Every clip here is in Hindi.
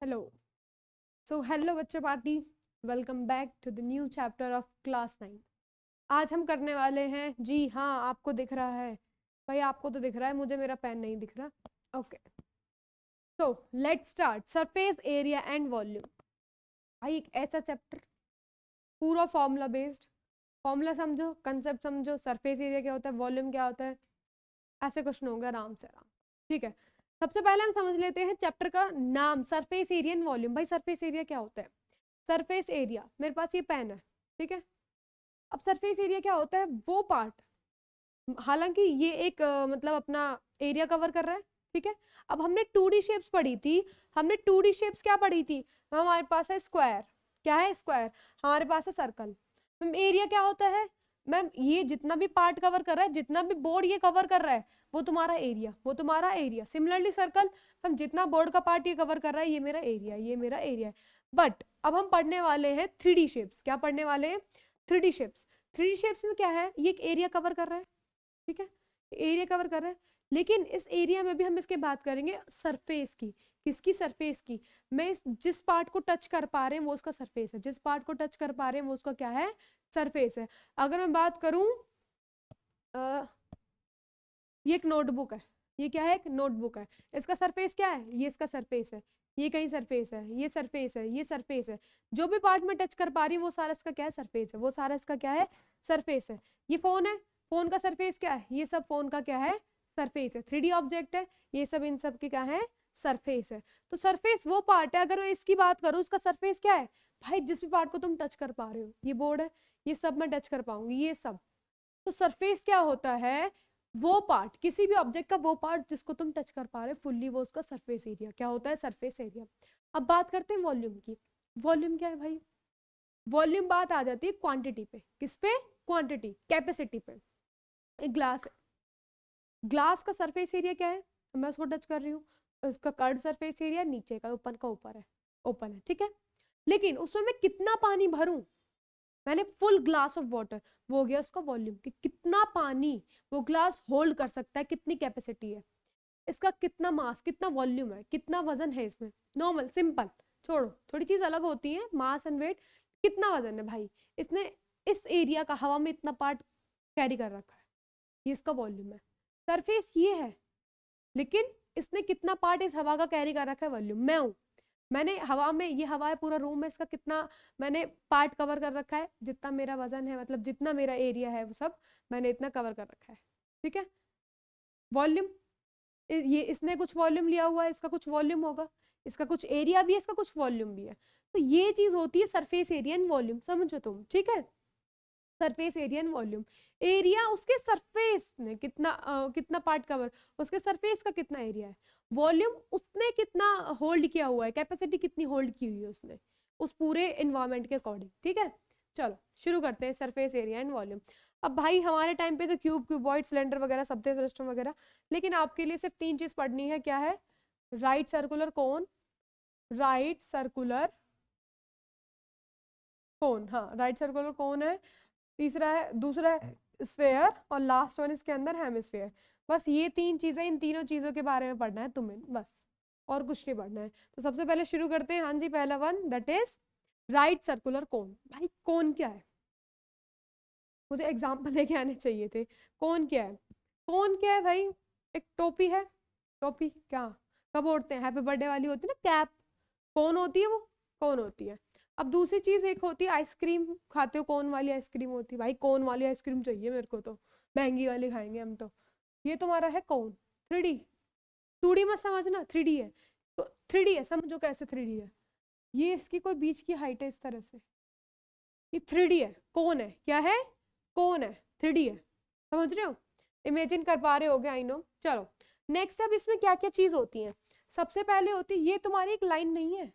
हेलो। हेलो बच्चों party, welcome back to the new chapter of class 9। आज हम करने वाले हैं, जी हाँ आपको दिख रहा है भाई, आपको तो दिख रहा है, मुझे मेरा पेन नहीं दिख रहा। Okay, so let's start. Surface area and volume. भाई एक ऐसा चैप्टर, पूरा फॉर्मूला बेस्ड। फॉर्मूला समझो, कंसेप्ट समझो, सरफेस एरिया क्या होता है, वॉल्यूम क्या होता है, ऐसे क्वेश्चन होंगे आराम से आराम। ठीक है, सबसे पहले हम समझ लेते हैं चैप्टर का नाम, सरफेस एरिया एंड वॉल्यूम। भाई सरफेस एरिया क्या होता है? सरफेस एरिया, मेरे पास ये पेन है, ठीक है। अब सरफेस एरिया क्या होता है? वो पार्ट, हालांकि ये एक मतलब अपना एरिया कवर कर रहा है, ठीक है। अब हमने 2D शेप्स पढ़ी थी, हमने 2D शेप्स क्या पढ़ी थी? हमारे पास है स्क्वायर, क्या है? स्क्वायर। हमारे पास है सर्कल। मैम एरिया क्या होता है? मैम ये जितना भी पार्ट कवर कर रहा है, जितना भी बोर्ड ये कवर कर रहा है, वो तुम्हारा एरिया, वो तुम्हारा एरिया। सिमिलरली सर्कल, हम जितना बोर्ड का पार्ट ये कवर कर रहा है, ये मेरा एरिया, ये मेरा एरिया है। बट अब हम पढ़ने वाले हैं 3D शेप्स। क्या पढ़ने वाले हैं? 3D shapes. 3D शेप्स में क्या है? ये एक एरिया कवर कर रहा है, ठीक है, एरिया कवर कर रहा है। लेकिन इस एरिया में भी हम इसके बात करेंगे सरफेस की। किसकी? सरफेस की। मैं जिस पार्ट को टच कर पा रहे हैं वो उसका सरफेस है, जिस पार्ट को टच कर पा रहे हैं वो उसका क्या है? सरफेस है। अगर मैं बात करूं, ये एक नोटबुक है, ये क्या है? एक नोटबुक है। इसका सरफेस क्या है? ये इसका सरफेस है। ये कहीं सरफेस है, ये सरफेस है, ये सरफेस है। जो भी पार्ट में टच कर पा रही है वो सारा इसका क्या है? सरफेस है। वो सारा इसका क्या है? सरफेस है। ये फोन है, फोन का सरफेस क्या है? ये सब फोन का क्या है? सरफेस है। 3D ऑब्जेक्ट है, ये सब इन सब की क्या है? सरफेस है। तो सरफेस वो पार्ट है, अगर मैं इसकी बात करूं, उसका सरफेस क्या है? भाई जिस भी पार्ट को तुम टच कर पा रहे हो, ये बोर्ड है, ये सब मैं टच कर पाऊंगी, ये सब। तो सरफेस क्या होता है? वो पार्ट, किसी भी ऑब्जेक्ट का वो पार्ट जिसको तुम टच कर पा रहे हो फुल्ली, वो उसका सरफेस एरिया क्या होता है? Surface area. अब बात करते हैं वॉल्यूम की। वॉल्यूम क्या है भाई? वॉल्यूम बात आ जाती है क्वांटिटी पे। किस पे? क्वांटिटी, कैपेसिटी पे। एक ग्लास है, ग्लास का सरफेस एरिया क्या है? मैं उसको टच कर रही हूँ, उसका कर्ड सरफेस एरिया नीचे का ऊपर है, ओपन है, ठीक है। लेकिन उसमें मैं कितना पानी भरूं? मैंने फुल ग्लास ऑफ वाटर, वो हो गया उसका वॉल्यूम, कि कितना पानी वो ग्लास होल्ड कर सकता है, कितनी कैपेसिटी है, इसका कितना मास, कितना वॉल्यूम है, कितना वजन है इसमें। नॉर्मल सिंपल छोड़ो, थोड़ी चीज अलग होती है, मास एंड वेट। कितना वजन है भाई इसने, इस एरिया का हवा में इतना पार्ट कैरी कर रखा है, ये इसका वॉल्यूम है। सरफेस ये है, लेकिन इसने कितना पार्ट इस हवा का कैरी कर रखा है? वॉल्यूम। मैं हूं, मैंने हवा में, ये हवा है, पूरा रूम है, इसका कितना मैंने पार्ट कवर कर रखा है? जितना मेरा वजन है, मतलब जितना मेरा एरिया है वो सब मैंने इतना कवर कर रखा है, ठीक है। वॉल्यूम, ये इसने कुछ वॉल्यूम लिया हुआ है, इसका कुछ वॉल्यूम होगा, इसका कुछ एरिया भी है, इसका कुछ वॉल्यूम भी है। तो ये चीज होती है सरफेस एरिया एंड वॉल्यूम, समझो तुम, ठीक है। Surface area and volume. Area उसके सरफेस ने कितना कितना पार्ट कवर, उसके सरफेस का कितना एरिया है। वॉल्यूम उसने कितना होल्ड किया हुआ है, कैपेसिटी कितनी होल्ड की हुई है उसने, उस पूरे एनवायरनमेंट के अकॉर्डिंग, ठीक है। चलो शुरू करते हैं, सरफेस एरिया एंड वॉल्यूम। अब भाई हमारे टाइम पे तो क्यूब, क्यूबॉइड, सिलेंडर वगैरह सब थे, सिस्टम वगैरह। लेकिन आपके लिए सिर्फ 3 चीज पढ़नी है, क्या है? राइट सर्कुलर कोन, राइट सर्कुलर कोन, हाँ राइट सर्कुलर कोन है। तीसरा है, दूसरा है स्फेयर, और लास्ट वन इसके अंदर हेमिस्फेयर। बस ये 3 चीजें, इन तीनों चीजों के बारे में पढ़ना है तुम्हें, बस और कुछ नहीं पढ़ना है। तो सबसे पहले शुरू करते हैं, हाँ जी, पहला one that is right circular कोन। भाई कोन क्या है? मुझे एग्जाम्पल लेके आने चाहिए थे। कोन क्या है? कोन क्या है भाई? एक टोपी है, टोपी क्या कब ओढ़ते हैं? हैप्पी बर्थडे वाली होती है ना कैप, कौन होती है वो? कौन होती है। अब दूसरी चीज एक होती है आइसक्रीम, खाते हो कौन वाली आइसक्रीम होती है, भाई कौन वाली आइसक्रीम चाहिए मेरे को, तो महंगी वाली खाएंगे हम तो। ये तुम्हारा है कौन, 3D। 2D मत समझना, 3D है। तो 3D है, समझो कैसे 3D है। ये इसकी कोई बीच की हाइट है इस तरह से, ये 3D है, कौन है, क्या है? कौन है, 3D है, समझ रहे हो? इमेजिन कर पा रहे होगे, आई नो। चलो नेक्स्ट, अब इसमें क्या क्या चीज होती है? सबसे पहले होती है, ये तुम्हारी एक लाइन नहीं है।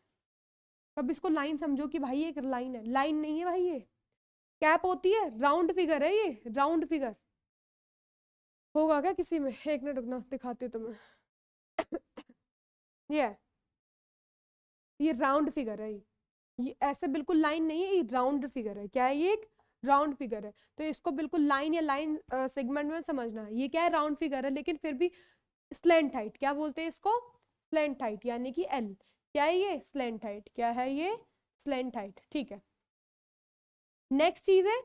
अब इसको लाइन समझो कि भाई एक लाइन है, लाइन नहीं है भाई, ये कैप होती है, राउंड फिगर है, ये राउंड फिगर होगा क्या किसी में? एक मिनट रुकना, दिखाती हूँ तुम्हें। ये है, ये राउंड फिगर है, ये ऐसे बिल्कुल लाइन नहीं है, ये राउंड फिगर है। क्या है ये? एक राउंड फिगर है। तो इसको बिल्कुल लाइन या लाइन सेगमेंट में समझना है। ये क्या है? राउंड फिगर है, लेकिन फिर भी स्लेंट हाइट, क्या बोलते हैं इसको? स्लेंट हाइट, यानी कि एल। क्या है ये? Slant height. क्या है ये? Slant height. ठीक है, नेक्स्ट चीज है,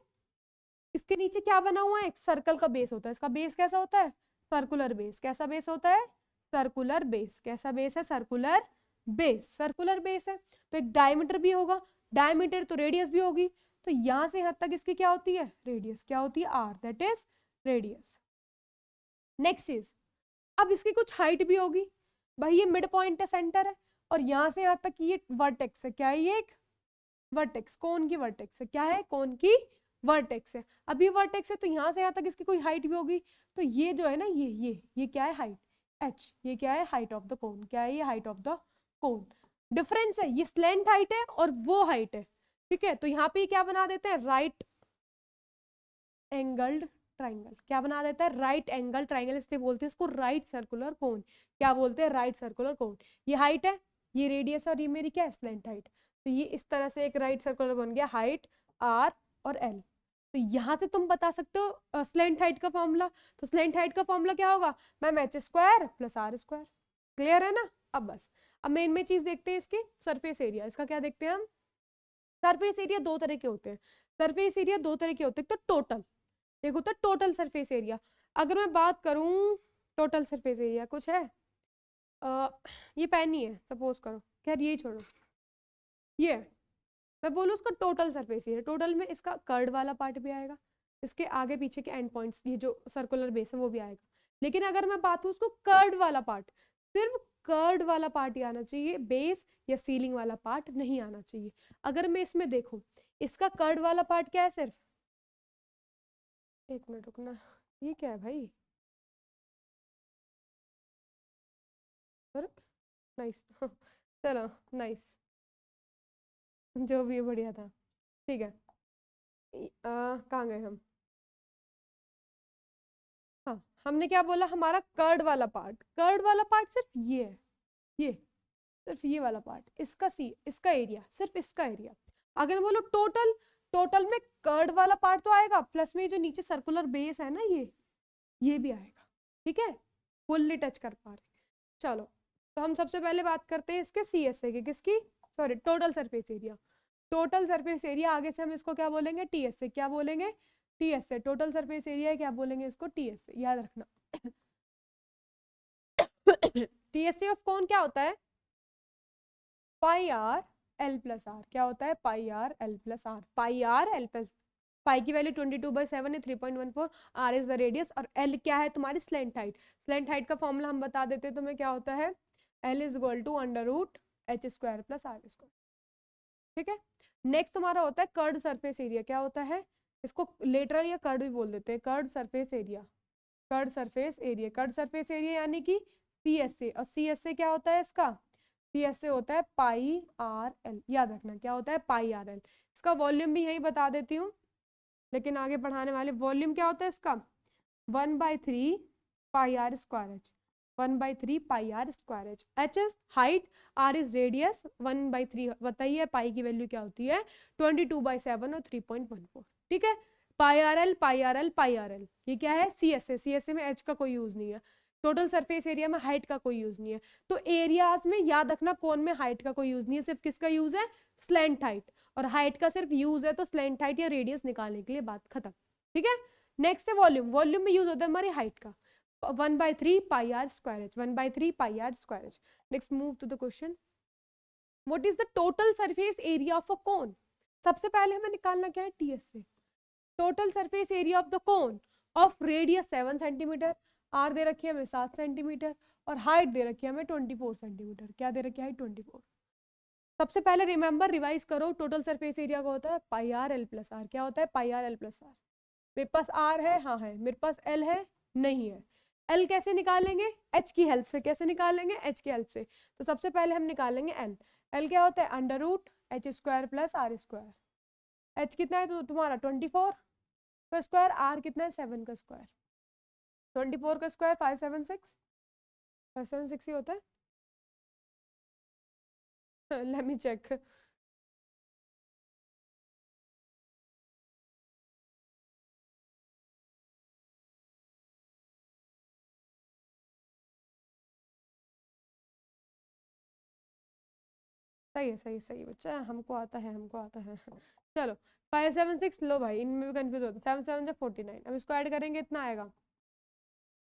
इसके नीचे क्या बना हुआ है? एक सर्कल का बेस होता है। इसका बेस कैसा होता है? Circular base. कैसा बेस होता है? Circular base. कैसा बेस है? Circular base. सर्कुलर बेस है तो एक डायमीटर भी होगा, डायमीटर तो रेडियस भी होगी, तो यहां से यहां तक इसकी क्या होती है? रेडियस। क्या होती है? R, that is radius. Next चीज, अब इसकी कुछ हाइट भी होगी, भाई ये मिड पॉइंट है, सेंटर है, और यहां से यहां तक ये वर्टेक्स है। क्या है ये? एक वर्टेक्स, कोन की वर्टेक्स है। क्या है? कोन की वर्टेक्स है। अभी वर्टेक्स है तो यहां से यहां तक इसकी कोई हाइट भी होगी, तो ये जो है ना, ये क्या है? Height, H. ये क्या है? हाइट ऑफ द कोन। क्या है ये? Height of the cone. Difference है, ये स्लेंट हाइट है और वो हाइट है, ठीक है। तो यहाँ पे क्या बना देते हैं? Right angled triangle. क्या बना देता है? राइट एंगल ट्राइंगल, इसलिए बोलते हैं इसको राइट सर्कुलर कोन। क्या बोलते हैं? राइट सर्कुलर कोन। ये हाइट है, ये रेडियस है, और ये मेरी क्या है? Slant height. तो ये इस तरह से एक राइट सर्कुलर बन गया, हाइट आर और एल। तो यहां से तुम बता सकते हो स्लेंट हाइट का फॉर्मूला। तो स्लेंट हाइट का फॉर्मूला क्या होगा? Ma'am H square plus are square. Clear है ना? अब बस, अब मेन में चीज देखते हैं इसकी सरफेस एरिया। इसका क्या देखते हैं हम? सरफेस एरिया दो तरह के होते हैं। सरफेस एरिया दो तरह के होते हैं, तो टोटल, एक होता है टोटल सरफेस एरिया। अगर मैं बात करूं टोटल सरफेस एरिया, कुछ है ये पेन ही है सपोज करो, खैर यही छोड़ो, ये है। मैं बोलूँ उसका टोटल सरफेस एरिया, टोटल में इसका कर्ड वाला पार्ट भी आएगा, इसके आगे पीछे के एंड पॉइंट्स, ये जो सर्कुलर बेस है वो भी आएगा। लेकिन अगर मैं बात हूँ उसको कर्ड वाला पार्ट, सिर्फ कर्ड वाला पार्ट ही आना चाहिए, बेस या सीलिंग वाला पार्ट नहीं आना चाहिए। अगर मैं इसमें देखूं, इसका कर्ड वाला पार्ट क्या है? सिर्फ एक मिनट रुकना, ये क्या है भाई? नाइस चलो नाइस, जो भी है बढ़िया था। ठीक है, कहाँ गए हम? हाँ, हमने क्या बोला? हमारा कर्ड वाला पार्ट, कर्ड वाला पार्ट सिर्फ ये है, ये सिर्फ ये वाला पार्ट, इसका सी, इसका एरिया, सिर्फ इसका एरिया। अगर बोलो टोटल, टोटल में कर्ड वाला पार्ट तो आएगा, प्लस में जो नीचे सर्कुलर बेस है ना, ये भी आएगा, ठीक है। फुल्ली टच कर पा रहे। चलो, तो हम सबसे पहले बात करते हैं इसके सी एस ए की, किसकी? Sorry, total surface area. Total surface area, आगे से हम इसको क्या बोलेंगे? T S A. क्या बोलेंगे? T S A. Total surface area क्या बोलेंगे इसको? टी एस ए, याद रखना। टी एस ए ऑफ कौन क्या होता है? Pi R L plus r. क्या होता है? Pi R L plus r. Pi R L plus, pi की वैल्यू 22/7 है, 3.14। आर इज द रेडियस, और एल क्या है? तुम्हारी स्लेंट हाइट। स्लेंट हाइट का फॉर्मूला हम बता देते हैं तुम्हें, क्या होता है? L is equal to under root H square plus are square, ठीक है। नेक्स्ट तुम्हारा होता है कर्ड सरफेस एरिया। क्या होता है? इसको लेटरल या कर्ड भी बोल देते हैं, curved surface area. Curved surface area, curved surface area यानी कि सी एस ए। और सी एस ए क्या होता है इसका? सी एस ए होता है पाई आर एल। याद रखना क्या होता है? Pi R L. इसका वॉल्यूम भी यही बता देती हूँ, लेकिन आगे पढ़ाने वाले, वॉल्यूम क्या होता है इसका? 1/3 pi are square h. 1/3 pi are square h. H is height, r is radius, 1/3 बताइए पाई की वैल्यू क्या होती है? 22/7 और 3.14, ठीक है। पाई आर एल, पाई आर एल, पाई आर एल, ये क्या है? C S A. C S A में एच का कोई यूज नहीं है। टोटल सरफेस एरिया में हाइट का कोई यूज नहीं है। तो एरियाज में याद रखना, कौन में हाइट का कोई यूज नहीं है, सिर्फ किसका यूज है? Slant height. और हाइट का सिर्फ यूज है तो स्लेंट हाइट या रेडियस निकालने के लिए, बात खत्म, ठीक है। नेक्स्ट है वॉल्यूम। वॉल्यूम में यूज होता है हमारी हाइट का, 1/3 pi are square h. 1/3 pi are square h. Next move to the question, what is the total surface area of a cone? सबसे पहले हमें निकालना क्या है? टीएस से। Total surface area of the cone of radius 7 centimetre, r दे रखी है हमें 7 सेंटीमीटर, और हाइट दे रखी है हमें 24 सेंटीमीटर। क्या दे रखी है? हाइट 24। सबसे पहले रिमेंबर, रिवाइज करो, टोटल सरफेस एरिया का होता है pi R L plus r. क्या होता है? Pi R L plus are. मेरे पास आर है, हाँ है, मेरे पास एल है, नहीं है। एल कैसे निकालेंगे? एच की हेल्प से। कैसे निकालेंगे? एच की हेल्प से। तो सबसे पहले हम निकालेंगे एल। एल क्या होता है? Under root H square plus are square. H कितना है तो तुम्हारा 24 का स्क्वायर, आर कितना है? 7 का स्क्वायर। 24 का स्क्वायर 576, 576 ही होता है। Let me check. सही है, सही है, सही है बच्चा, हमको आता है, हमको आता है। चलो 5 7 6, लो भाई इनमें भी कंफ्यूज होता है। 7 7 49, अब इसको ऐड करेंगे इतना आएगा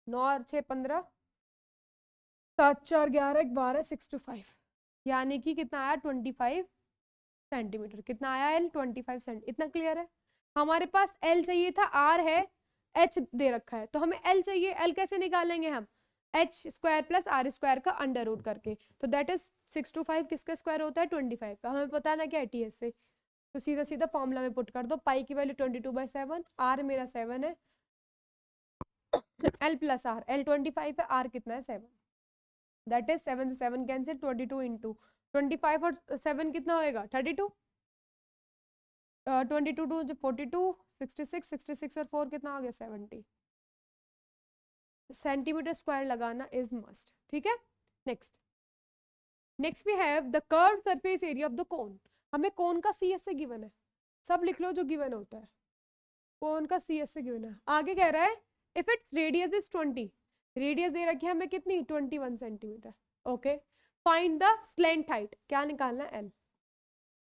9 और 6 15, 7 4 11 12 6 to 5, यानी कि कितना आया 25 सेंटीमीटर। कितना आया एल 25 सेंटी। इतना क्लियर है। हमारे पास एल चाहिए था, आर है, एच दे रखा है, तो हमें एल चाहिए। एल कैसे निकालेंगे हम? H square plus are square का अंडर रूट करके, तो दैट इज 6 to 5 किसका स्क्वायर होता है 25 का। हमें पता ना क्या टी एस से, तो सीधा सीधा फॉर्मूला में पुट कर दो। पाई की वैल्यू 22/7, आर मेरा 7 है, एल प्लस आर, एल 25 है, आर कितना है 7, दैट इज 7 से 7 कैंसिल, 22 इंटू 25 और 7 कितना होएगा 32, 22 2 42, 66, 66 और 4 कितना आ गया 70 सेंटीमीटर स्क्वायर लगाना इज मस्ट। ठीक है, next we have the curve surface area of the cone. हमें कोन का सी एस से गिवन है, सब लिख लो जो गिवन होता है, कोन का सी एस से गिवन है। आगे कह रहा है if its radius is 20, radius दे रखी है हमें कितनी 21 centimetre. Okay, find the slant height, क्या निकालना है एल।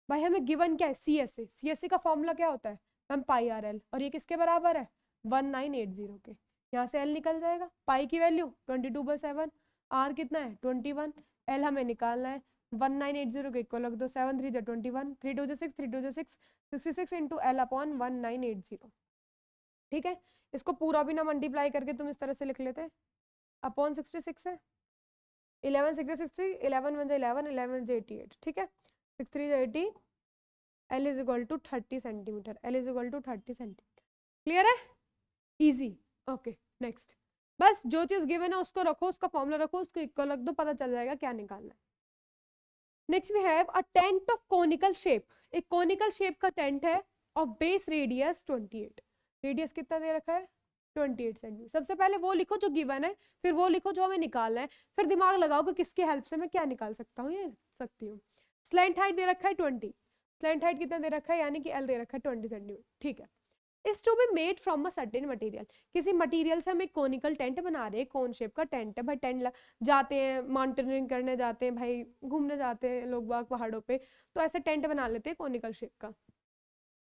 भाई हमें गिवन क्या है सी एस से, सी एस सी का फॉर्मूला क्या होता है मैम पाई आर एल, और ये किसके बराबर है 1980 के। यहाँ से एल निकल जाएगा, पाई की वैल्यू 22/7, आर कितना है 21, एल हमें निकालना है 1980 के इक्वल रख दो, 7 3 21, 3 2 6, 3 2 6, 66 इंटू एल अपॉन 1980। ठीक है, इसको पूरा भी ना मल्टीप्लाई करके तुम इस तरह से लिख लेते, अपॉन 66 है, 11 6 60, 11 1 11, 11 88। ठीक है, 6 3 80, L is equal to 30 centimetre, L is equal to 30 centimetre. Clear है, इजी। ओके नेक्स्ट, बस जो चीज गिवन है उसको रखो, उसका फॉर्मूला रखो, उसको इक्वल रख दो, पता चल जाएगा क्या निकालना है। Next we have a tent of conical shape. एक कोनिकल शेप का टेंट है ऑफ बेस रेडियस 28, रेडियस कितना दे रखा है 28 सेंटीमीटर। सबसे पहले वो लिखो जो गिवन है, फिर वो लिखो जो हमें निकालना है, फिर दिमाग लगाओ कि किसकी हेल्प से मैं क्या निकाल सकता हूँ, ये सकती हूँ। स्लैंट हाइट दे रखा है 20, स्लैंट हाइट कितना दे रखा है यानी कि एल दे रखा है 20 सेंटीमीटर। ठीक है, is to be made from a certain material, किसी मटेरियल से हम एक कोनिकल टेंट बना रहे हैं, कोन शेप का टेंट है भाई। टेंट जाते हैं माउंटेनियरिंग करने जाते हैं भाई, घूमने जाते हैं लोग बाग पहाड़ों पे, तो ऐसे टेंट बना लेते हैं कोनिकल शेप का।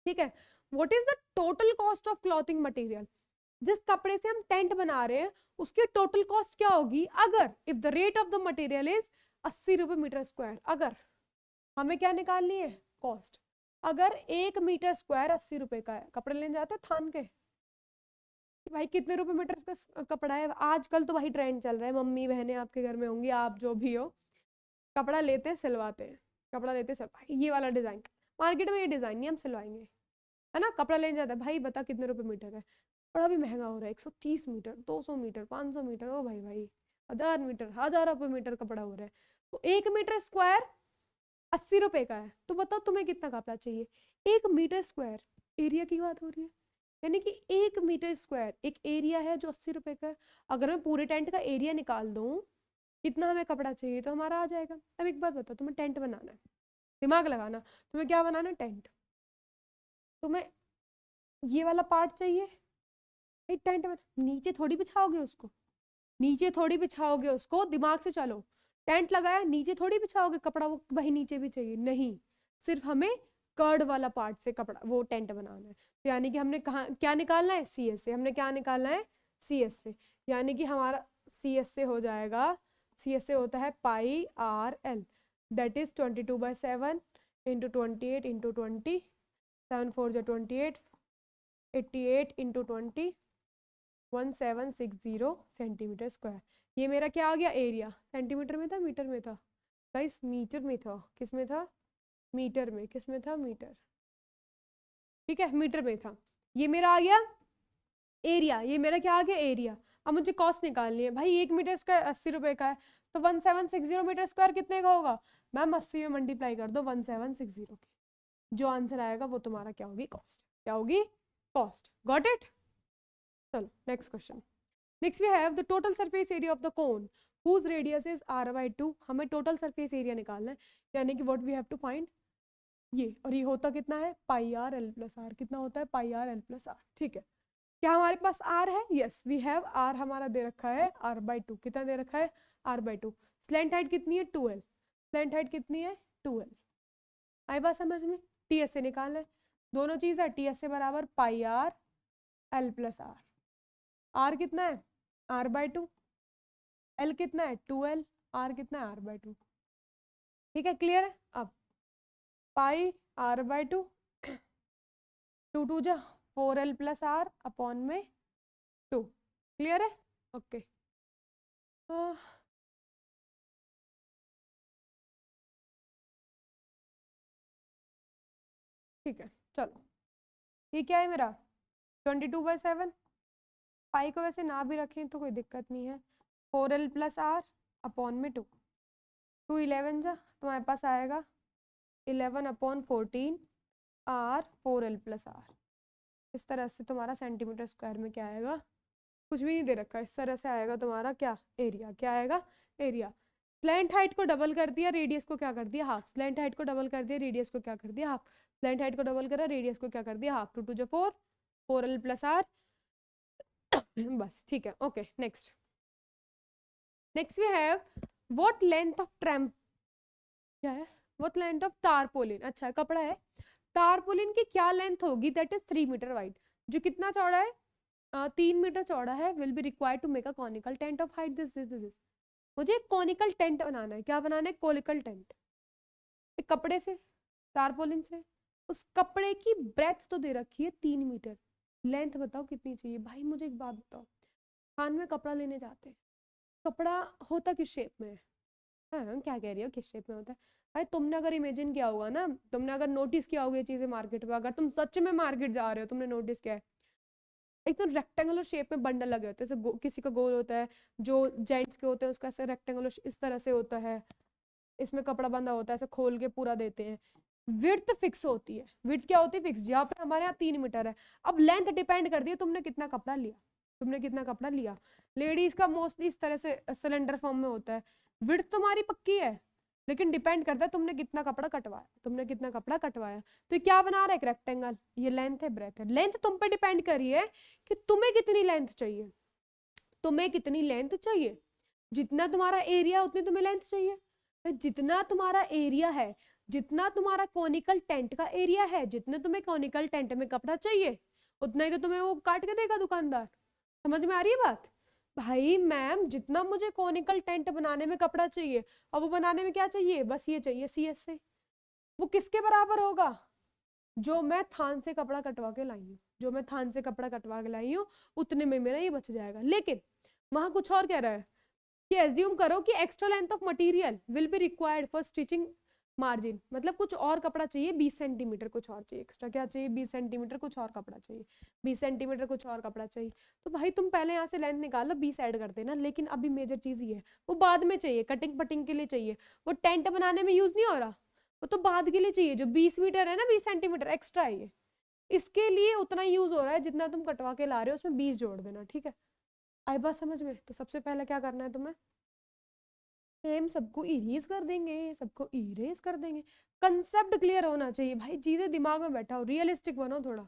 ठीक है, what is the total cost of clothing material, जिस कपड़े से हम टेंट बना रहे हैं उसकी टोटल कॉस्ट क्या होगी अगर if the rate of the material is 80 रुपए मीटर स्क्वायर। अगर हमें क्या निकालनी है कॉस्ट, अगर 1 मीटर स्क्वायर 80 रुपए का है, कपड़े लेने जाते हैं थान के भाई कितने रुपए मीटर का कपड़ा है, आजकल तो भाई ट्रेंड चल रहा है, मम्मी बहनें आपके घर में होंगी, आप जो भी हो, कपड़ा लेते हैं सिलवाते हैं, कपड़ा लेते हैं भाई ये वाला डिजाइन, मार्केट में ये डिजाइन नहीं हम सिलवाएंगे, है ना। कपड़ा लेने जाता है भाई बता कितने रुपए मीटर है, कपड़ा भी महंगा हो रहा है 130 मीटर 200 मीटर 500 मीटर, ओ भाई भाई 1000 मीटर 1000 रुपए मीटर कपड़ा हो रहा है, तो 1 मीटर स्क्वायर 80 रुपए का है, तो बताओ तुम्हें कितना कपड़ा चाहिए। 1 मीटर स्क्वायर एरिया की बात हो रही है, यानी कि 1 मीटर स्क्वायर एक एरिया है जो 80 रुपए का है। अगर मैं पूरे टेंट का एरिया निकाल दूं कितना हमें कपड़ा चाहिए तो हमारा आ जाएगा। अब एक बात बताओ, तुम्हें टेंट बनाना है, दिमाग लगाना, तुम्हें क्या बनाना है टेंट, तुम्हें ये वाला पार्ट चाहिए, एक टेंट में नीचे थोड़ी बिछाओगे उसको, नीचे थोड़ी बिछाओगे उसको, दिमाग से चलो। टेंट लगाया नीचे थोड़ी बिछाओगे कपड़ा, वो वही नीचे भी चाहिए नहीं, सिर्फ हमें कर्ड वाला पार्ट से कपड़ा वो टेंट बनाना है। तो यानी कि हमने कहा क्या निकालना है सी एस से, हमने क्या निकालना है सी एस से, यानी कि हमारा सी एस से हो जाएगा, सी एस से होता है pi are l, that is 22/7 into 28 into 20, 7 4 28, 88 into 20, 1760 centimetre square. ये मेरा क्या आ गया एरिया, सेंटीमीटर में था मीटर में था गाइस, मीटर में था, किस में था मीटर में, किस में था मीटर, ठीक है मीटर में था। ये मेरा आ गया एरिया, ये मेरा क्या आ गया एरिया। अब मुझे कॉस्ट निकालनी है भाई, 1 मीटर स्क्वायर 80 रुपए का है, तो 1760 मीटर स्क्वायर कितने का होगा मैम, 80 में मल्टीप्लाई कर दो 1760 की, जो आंसर आएगा वो तुम्हारा क्या होगी कॉस्ट, क्या होगी कॉस्ट। गॉट इट, चलो next question. Next we have the total surface area of the cone whose radius is r/2। हमें टोटल सरफेस एरिया निकालना है, यानी कि what we have to find ये, और ये होता कितना है pi R L plus R, कितना होता है pi R L plus R. ठीक है, क्या हमारे पास आर है, यस वी हैव आर, हमारा दे रखा है r/2, कितना दे रखा है r/2। स्लैंट हाइट कितनी है 2l, स्लैंट हाइट कितनी है 2l, आई बात समझ में? टी एस से निकालना है, दोनों चीज है, टी एस से बराबर pi R L plus r. R कितना है? R by to. एल कितना है? 2l। आर कितना है? R by two. ठीक है, क्लियर है? अब pi r by two, two two जा 4l प्लस आर अपॉन में 2। क्लियर है? ओके। ठीक है, चलो ये क्या है मेरा 22/7। पाई को वैसे ना भी रखें तो कोई दिक्कत नहीं है। 4l प्लस आर अपॉन में 2। 2 11 जा तुम्हारे पास आएगा 11/14 आर 4l प्लस आर। इस तरह से तुम्हारा सेंटीमीटर स्क्वायर में क्या आएगा, कुछ भी नहीं दे रखा, इस तरह से आएगा तुम्हारा क्या एरिया, क्या आएगा एरिया। स्लैंट हाइट को डबल कर दिया, रेडियस को क्या कर दिया हाफ। स्लैंट हाइट को डबल कर दिया, रेडियस को क्या कर दिया हाफ। स्लैंट हाइट को डबल करा, रेडियस को क्या कर दिया हाफ। 2 2 जा 4, 4l प्लस आर। बस ठीक है, okay. Next we have what length of tramp, क्या है व्हाट लेंथ ऑफ टारपोलिन। अच्छा कपड़ा है, टारपोलिन की क्या लेंथ होगी, दैट इज 3 मीटर वाइड, जो कितना चौड़ा है 3 मीटर चौड़ा है, will be required to make a conical tent of height this. मुझे एक कॉनिकल टेंट बनाना है, क्या बनाना है कॉनिकल टेंट। एक कपड़े से, टारपोलिन से, उस कपड़े की ब्रेथ तो दे रखी है 3 मीटर, लेंथ बताओ कितनी चाहिए। भाई मुझे एक बात बताओ, खान में कपड़ा लेने जाते हैं, कपड़ा होता किस शेप में है? हाँ क्या कह रही हो किस शेप में होता है? भाई तुमने अगर इमेजिन किया होगा ना, तुमने अगर नोटिस किया होगा ये चीजें मार्केट में, अगर तुम सच में मार्केट जा रहे हो तुमने नोटिस किया है एकदम रेक्टेंगुलर शेप में बंडल लगे होते हैं, जैसे किसी का गोल होता है, जो जेंट्स के होते हैं उसका ऐसे रेक्टेंगुलर इस तरह से होता है, इसमें कपड़ा बंधा होता है, ऐसे खोल के पूरा देते हैं। विड्थ फिक्स होती है, विड्थ क्या होती है फिक्स, यहाँ पे हमारे यहाँ 3 मीटर है। अब लेंथ डिपेंड करती है तुमने कितना कपड़ा लिया, तुमने कितना कपड़ा लिया। लेडीज का मोस्टली इस तरह से सिलेंडर फॉर्म में होता है। विड्थ तुम्हारी पक्की है, लेकिन डिपेंड करता है तुमने कितना कपड़ा कटवाया, तुमने कितना कपड़ा कटवाया। तो ये क्या बना रहा है एक रेक्टेंगल, ये लेंथ है ब्रेथ है। लेंथ तुम पे डिपेंड करी है कि तुम्हें कितनी लेंथ चाहिए, तुम्हें कितनी लेंथ चाहिए। जितना तुम्हारा एरिया उतनी तुम्हें लेंथ चाहिए, जितना तुम्हारा एरिया है, जितना तुम्हारा कॉनिकल टेंट का एरिया है, जितने तुम्हें कॉनिकल टेंट में कपड़ा चाहिए उतना ही तो तुम्हें वो काट के देगा दुकानदार। समझ में आ रही है बात? भाई मैम जितना मुझे कॉनिकल टेंट बनाने में कपड़ा चाहिए, अब वो बनाने में क्या चाहिए, बस ये चाहिए CS से। वो किसके बराबर होगा, जो मैं थान से कपड़ा कटवा के लाई हूँ, जो मैं थान से कपड़ा कटवा के लाई हूँ उतने में मेरा ये बच जाएगा। लेकिन वहां कुछ और कह रहा है कि एज्यूम करो कि extra length of material will be required for stitching margin, मतलब कुछ और कपड़ा चाहिए 20 सेंटीमीटर, कुछ और चाहिए एक्स्ट्रा, क्या चाहिए 20 सेंटीमीटर कुछ और कपड़ा चाहिए, 20 सेंटीमीटर कुछ और कपड़ा चाहिए। तो भाई तुम पहले यहाँ से लेंथ निकालो 20 ऐड कर देना, लेकिन अभी मेजर चीज ये है वो बाद में चाहिए, कटिंग पटिंग के लिए चाहिए, वो टेंट बनाने में यूज नहीं हो रहा, वो तो बाद के लिए चाहिए। जो 20 मीटर है ना, 20 सेंटीमीटर एक्स्ट्रा है ये, इसके लिए उतना यूज हो रहा है जितना तुम कटवा के ला रहे हो, उसमें 20 जोड़ देना। ठीक है, आई बात समझ में? तो सबसे पहले क्या करना है तुम्हें, सेम सबको इरेज कर देंगे, सबको इरेज कर देंगे। कंसेप्ट क्लियर होना चाहिए भाई, चीजें दिमाग में बैठा हो, रियलिस्टिक बनो थोड़ा।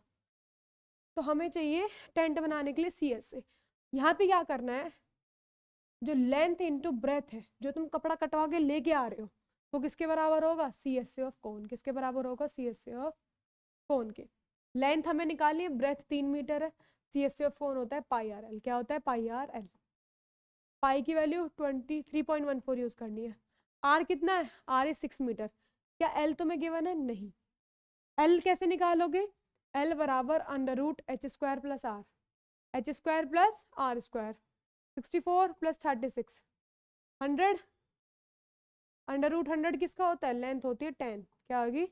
तो हमें चाहिए टेंट बनाने के लिए CS से। यहाँ पे क्या करना है, जो लेंथ इनटू ब्रेथ है, जो तुम कपड़ा कटवा के लेके आ रहे हो, वो किसके बराबर होगा, CS ऑफ कोन। किसके बराबर होगा, CS ऑफ कोन के। लेंथ हमें निकालनी है, ब्रेथ 3 मीटर है, CS ऑफ कोन होता है पाई आर एल। क्या होता है, पाई आर एल। पाई की वैल्यू 23.14 यूज करनी है। आर कितना है, आर इज 6 मीटर। क्या एल तुम्हें गिवन है, नहीं। एल कैसे निकालोगे, एल बराबर √h² plus are, h² plus r²। 64 plus 36 100, √100 किसका होता है, लेंथ होती है 10, क्या होगी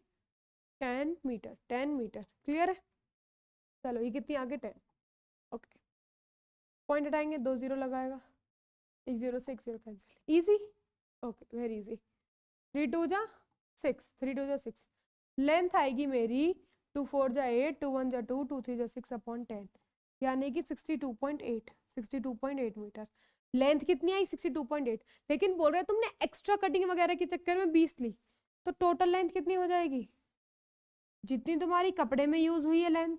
10 मीटर, 10 मीटर। क्लियर है? चलो ये कितनी आगे 10। ओके, पॉइंट हटाएंगे, 2 0 लगाएगा, 1 0 से 1 0 cancel, easy. Okay very easy. 3 2 जा 6, 3 2 जा 6, लेंथ आएगी मेरी 2 4 जा 8, 2 1 जा 2, 2 3 जा 6 अपॉन 10, यानी कि 62.8, 62.8 मीटर। लेंथ कितनी आई, 62.8। लेकिन बोल रहे तुमने एक्स्ट्रा कटिंग वगैरह के चक्कर में 20 ली, तो टोटल लेंथ कितनी हो जाएगी, जितनी तुम्हारी कपड़े में यूज हुई है लेंथ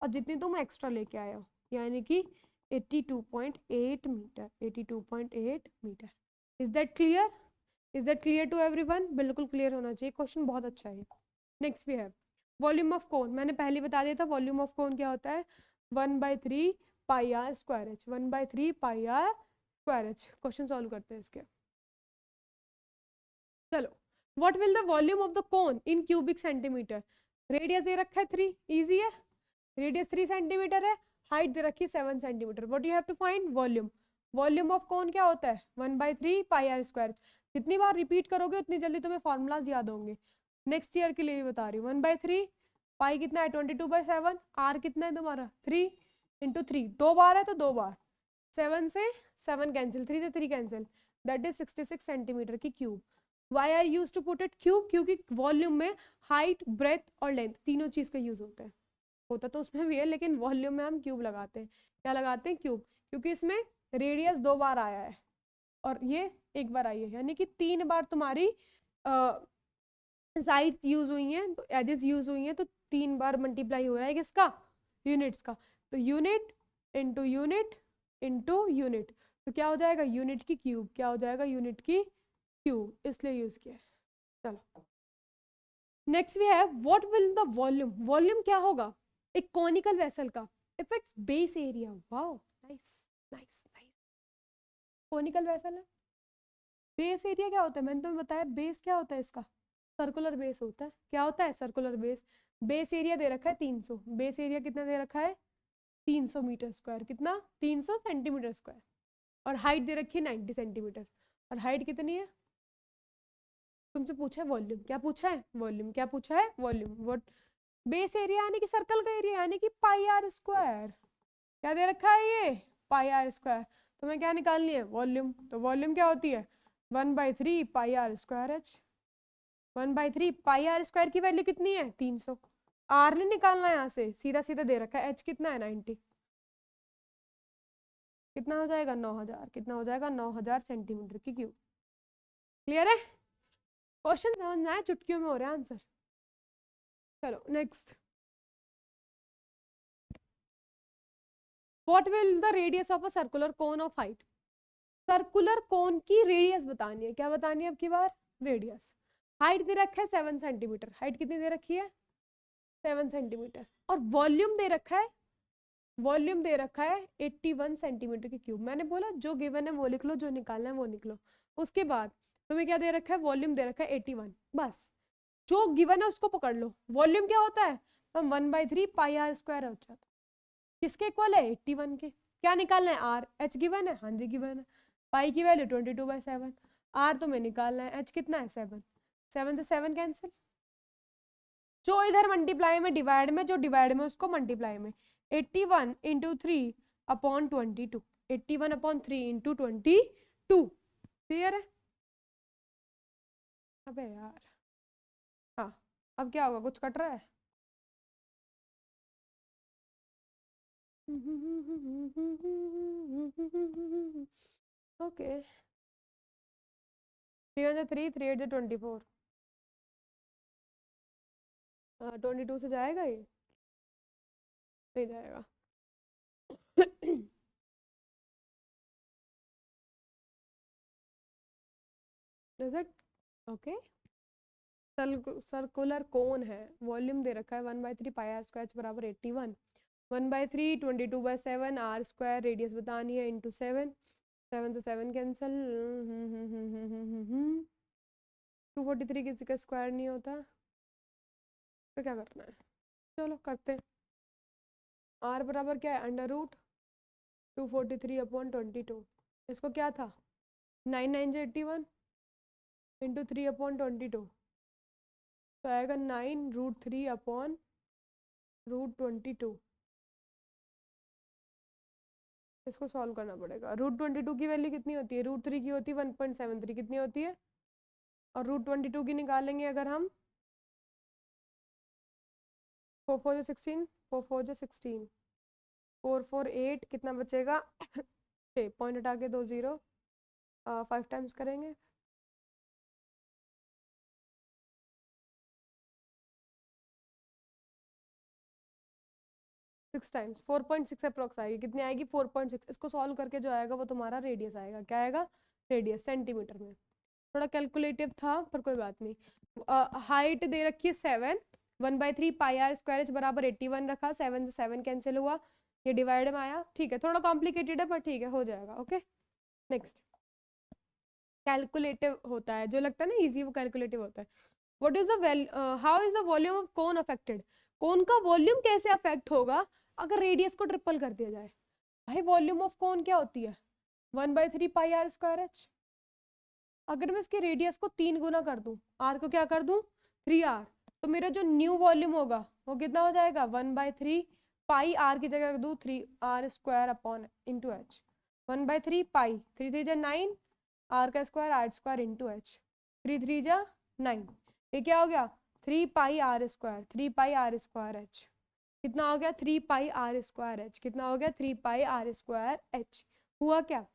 और जितनी तुम एक्स्ट्रा लेके आए हो, यानी कि 82.8 metre, 82.8 metre. Is that clear? Is that clear to everyone? बिल्कुल क्लियर होना चाहिए, क्वेश्चन बहुत अच्छा है। Next we have volume of cone. मैंने पहले बता दिया था वॉल्यूम ऑफ कोन क्या होता है, 1/3 pi are square h, 1/3 pi are square h. Question solve करते हैं इसके। चलो, what will the volume of the cone in cubic centimetre? Radius दे रखा है 3, इजी है, रेडियस 3 सेंटीमीटर है, हाइट दे रखी है 7 centimetre. What you have to find? Volume. Volume of cone क्या होता है? 1/3 पाई आर स्क्वायर। जितनी बार रिपीट करोगे उतनी जल्दी तुम्हें फॉर्मूलाज याद होंगे। नेक्स्ट ईयर के लिए भी बता रही हूँ, 1/3 पाई कितना है 22/7, आर कितना है तुम्हारा 3 इंटू 3, 2 बार है तो 2 बार, 7 से 7 कैंसिल, 3 से 3 कैंसिल, दैट इज 66 सेंटीमीटर की cube. Why are use to put it cube? क्योंकि वॉल्यूम में हाइट, ब्रेथ और लेंथ तीनों चीज का यूज होता है। होता तो उसमें भी है लेकिन वॉल्यूम में हम क्यूब लगाते हैं। क्या लगाते हैं? क्यूब, क्योंकि इसमें रेडियस 2 बार आया है और ये 1 बार आई है, यानी कि 3 बार तुम्हारी साइड्स यूज हुई हैं, तो एजेस यूज हुई हैं, तो 3 बार मल्टीप्लाई हो रहा है किसका? यूनिट्स का। तो unit into unit into unit, तो क्या हो जाएगा? यूनिट की क्यूब। क्या हो जाएगा? यूनिट की क्यूब, इसलिए यूज किया है। चलो, next we have what will the volume. Volume क्या होगा एक कॉनिकल वेसल का if its base area? Wow, nice nice nice. Conical vessel है, बेस एरिया क्या होता है? मैंने तुम्हें बताया बेस क्या होता है इसका, सर्कुलर बेस होता है। क्या होता है? Circular base. बेस एरिया दे रखा है 300, बेस एरिया कितना दे रखा है? 300 मीटर स्क्वायर। कितना? 300 सेंटीमीटर स्क्वायर। और हाइट दे रखी है 90 सेंटीमीटर। और हाइट कितनी है? तुमसे पूछा है वॉल्यूम, क्या पूछा है? वॉल्यूम। क्या पूछा है? वॉल्यूम। व्हाट बेस एरिया यानी कि सर्कल का एरिया, यानी कि पाई आर स्क्वायर। क्या दे रखा है? ये पाई आर स्क्वायर। तुम्हें क्या निकालनी है? वॉल्यूम। तो वॉल्यूम क्या होती है? 1/3 pi are square h. 1/3 pi are square की वैल्यू कितनी है? 300। आर नहीं निकालना है यहाँ से, सीधा सीधा दे रखा है। एच कितना है? 90। कितना हो जाएगा? 9000। कितना हो जाएगा? 9000 सेंटीमीटर की क्यूब। क्लियर है? क्वेश्चन समझना है, चुटकियों में हो रहा है आंसर। चलो next, what will the radius of a circular cone of height? Circular cone की रेडियस बतानी है। क्या बतानी है अब की बार? रेडियस। हाइट दे रखा है 7 सेंटीमीटर। हाइट कितनी दे रखी है? 7 सेंटीमीटर। और वॉल्यूम दे रखा है, वॉल्यूम दे रखा है 81 सेंटीमीटर की क्यूब। मैंने बोला जो गिवन है वो लिख लो, जो निकालना है वो निकलो। उसके बाद तुम्हें क्या दे रखा है? वॉल्यूम दे रखा है 81। बस जो गिवन है उसको पकड़ लो। वॉल्यूम क्या होता है? हम 1/3 पाई आर स्क्वायर हो जाता है। किसके इक्वल है? 81 के। क्या निकालना है? आर। एच गिवन है, हाँ जी गिवन है। पाई की वैल्यू 22/7। आर तुम्हें निकालना है, एच कितना है? 7। 7 से 7 कैंसिल, जो इधर मल्टीप्लाई में डिवाइड में, जो डिवाइड में उसको मल्टीप्लाई में। 81 into 3 upon 22। 81 upon 3 into 22। Clear है? अबे यार, हाँ अब क्या होगा? कुछ कट रहा है? ओके, 3 3 8 24। 22 से जाएगा ये? नहीं जाएगा। Is it? Okay. Circular cone है, वॉल्यूम दे रखा है 1/3 पाई आर स्क्वायर बराबर 81। 1/3 22/7 आर स्क्वायर, रेडियस बतानी है इंटू 7। 7 से 7 कैंसल, 243 किसी का स्क्वायर नहीं होता, तो क्या करना है? चलो करते हैं। आर बराबर क्या है? Under root 243/22। इसको क्या था? 9 9 जो 81 इंटू 3/22, तो आएगा 9√3/√22। इसको सॉल्व करना पड़ेगा। √22 की वैल्यू कितनी होती है? √3 की होती है 1.73। कितनी होती है? और √22 की निकालेंगे अगर हम, 4 4 16, 4 4 16, 4 4 8, कितना बचेगा? 6 पॉइंट हटा के 2 0, 5 टाइम्स करेंगे, 6 टाइम्स, 4.6 अप्रोक्स आएगी। कितनी आएगी? 4.6। इसको सॉल्व करके जो आएगा वो तुम्हारा रेडियस आएगा। क्या आएगा? रेडियस सेंटीमीटर में। थोड़ा कैलकुलेटिव था पर कोई बात नहीं। हाइट दे रखी है 7, 1/3 पाई आर स्क्वायर एच बराबर 81 रखा, 7 से 7 कैंसिल हुआ, ये डिवाइड में आया। ठीक है, थोड़ा कॉम्प्लिकेटेड है पर ठीक है, हो जाएगा। ओके नेक्स्ट, कैलकुलेटिव होता है, जो लगता है ना इजी वो कैलकुलेटिव होता है। What is the how is the volume of cone affected, cone का वॉल्यूम कैसे अफेक्ट होगा अगर रेडियस को ट्रिपल कर दिया जाए। भाई वॉल्यूम ऑफ कोन क्या होती है, 1/3 पाई आर स्क्वायर एच। अगर मैं इसके रेडियस को 3 गुना कर दूं, आर को क्या कर दूं 3r, तो मेरा जो न्यू वॉल्यूम होगा वो कितना हो जाएगा 1/3 पाई, आर की जगह दूं 3r square upon into h, 1/3 pi, 3 3 जा 9, आर का square r square into h, 3 3 जा 9, ये क्या हो गया 3 pi are square, 3 pi are square H, कितना हो गया 3 पाई आर स्क्वायर एच, कितना हो गया 3 पाई आर स्क्वायर एच। हुआ क्या,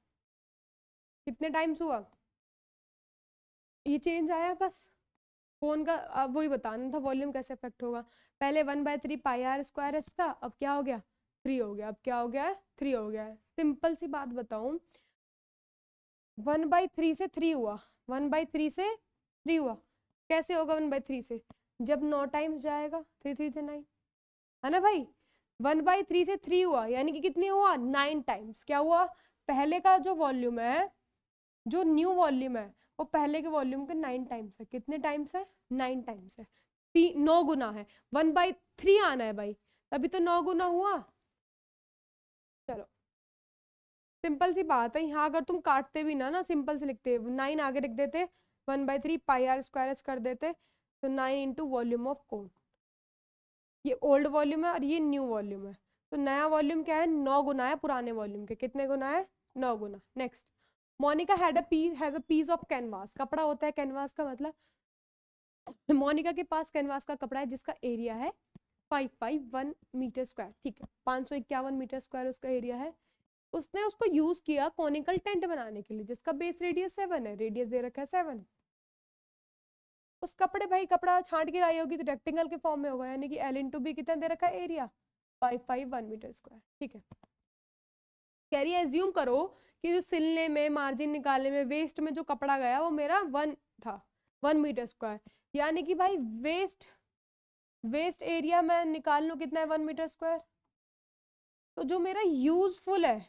कितने टाइम्स हुआ, ये चेंज आया बस। कोन का अब वही बताना था वॉल्यूम कैसे अफेक्ट होगा। पहले 1/3 पाई आर स्क्वायर एच था, अब क्या हो गया 3 हो गया, अब क्या हो गया है 3 हो गया है। सिंपल सी बात बताऊं, 1/3 से 3 हुआ, 1/3 से 3 हुआ, कैसे होगा 1/3 से, जब 9 टाइम्स जाएगा, 3 3 जा 9 है ना भाई। 1/3 से 3 हुआ यानी कि कितने हुआ 9 टाइम्स, क्या हुआ पहले का जो वॉल्यूम है, जो न्यू वॉल्यूम है वो पहले के वॉल्यूम के 9 टाइम्स है। कितने टाइम्स है 9 टाइम्स है, 9 गुना है, 1/3 आना है भाई, तभी तो 9 गुना हुआ। चलो सिंपल सी बात है, यहाँ अगर तुम काटते भी ना सिंपल से लिखते 9 आगे लिख देते, 1/3 पाई आर स्क्वायर एच कर देते, तो 9 इंटू वॉल्यूम ऑफ कोन, ये ओल्ड वॉल्यूम है और ये न्यू वॉल्यूम है, तो नया वॉल्यूम क्या है 9 गुना है पुराने वॉल्यूम के, कितने गुना है 9 गुना। Next, Monica has a piece of canvas, कपड़ा होता है कैनवास का मतलब, मोनिका के पास कैनवास का कपड़ा है जिसका एरिया है 551 मीटर स्क्वायर, ठीक है 551 मीटर स्क्वायर उसका एरिया है। उसने उसको यूज किया कॉनिकल टेंट बनाने के लिए जिसका बेस रेडियस 7 है, रेडियस दे रखा है 7। उस कपड़े भाई कपड़ा छांट के लाई होगी तो रेक्टेंगल के फॉर्म में होगा, यानी कि L इंटू बी कितना दे रखा है एरिया 551 मीटर स्क्वायर, ठीक है। कह रही है एज्यूम करो कि जो सिलने में मार्जिन निकालने में वेस्ट में जो कपड़ा गया वो मेरा 1 था, 1 मीटर स्क्वायर, यानी कि भाई वेस्ट एरिया मैं निकाल लूं कितना है 1 मीटर स्क्वायर, तो जो मेरा यूजफुल है,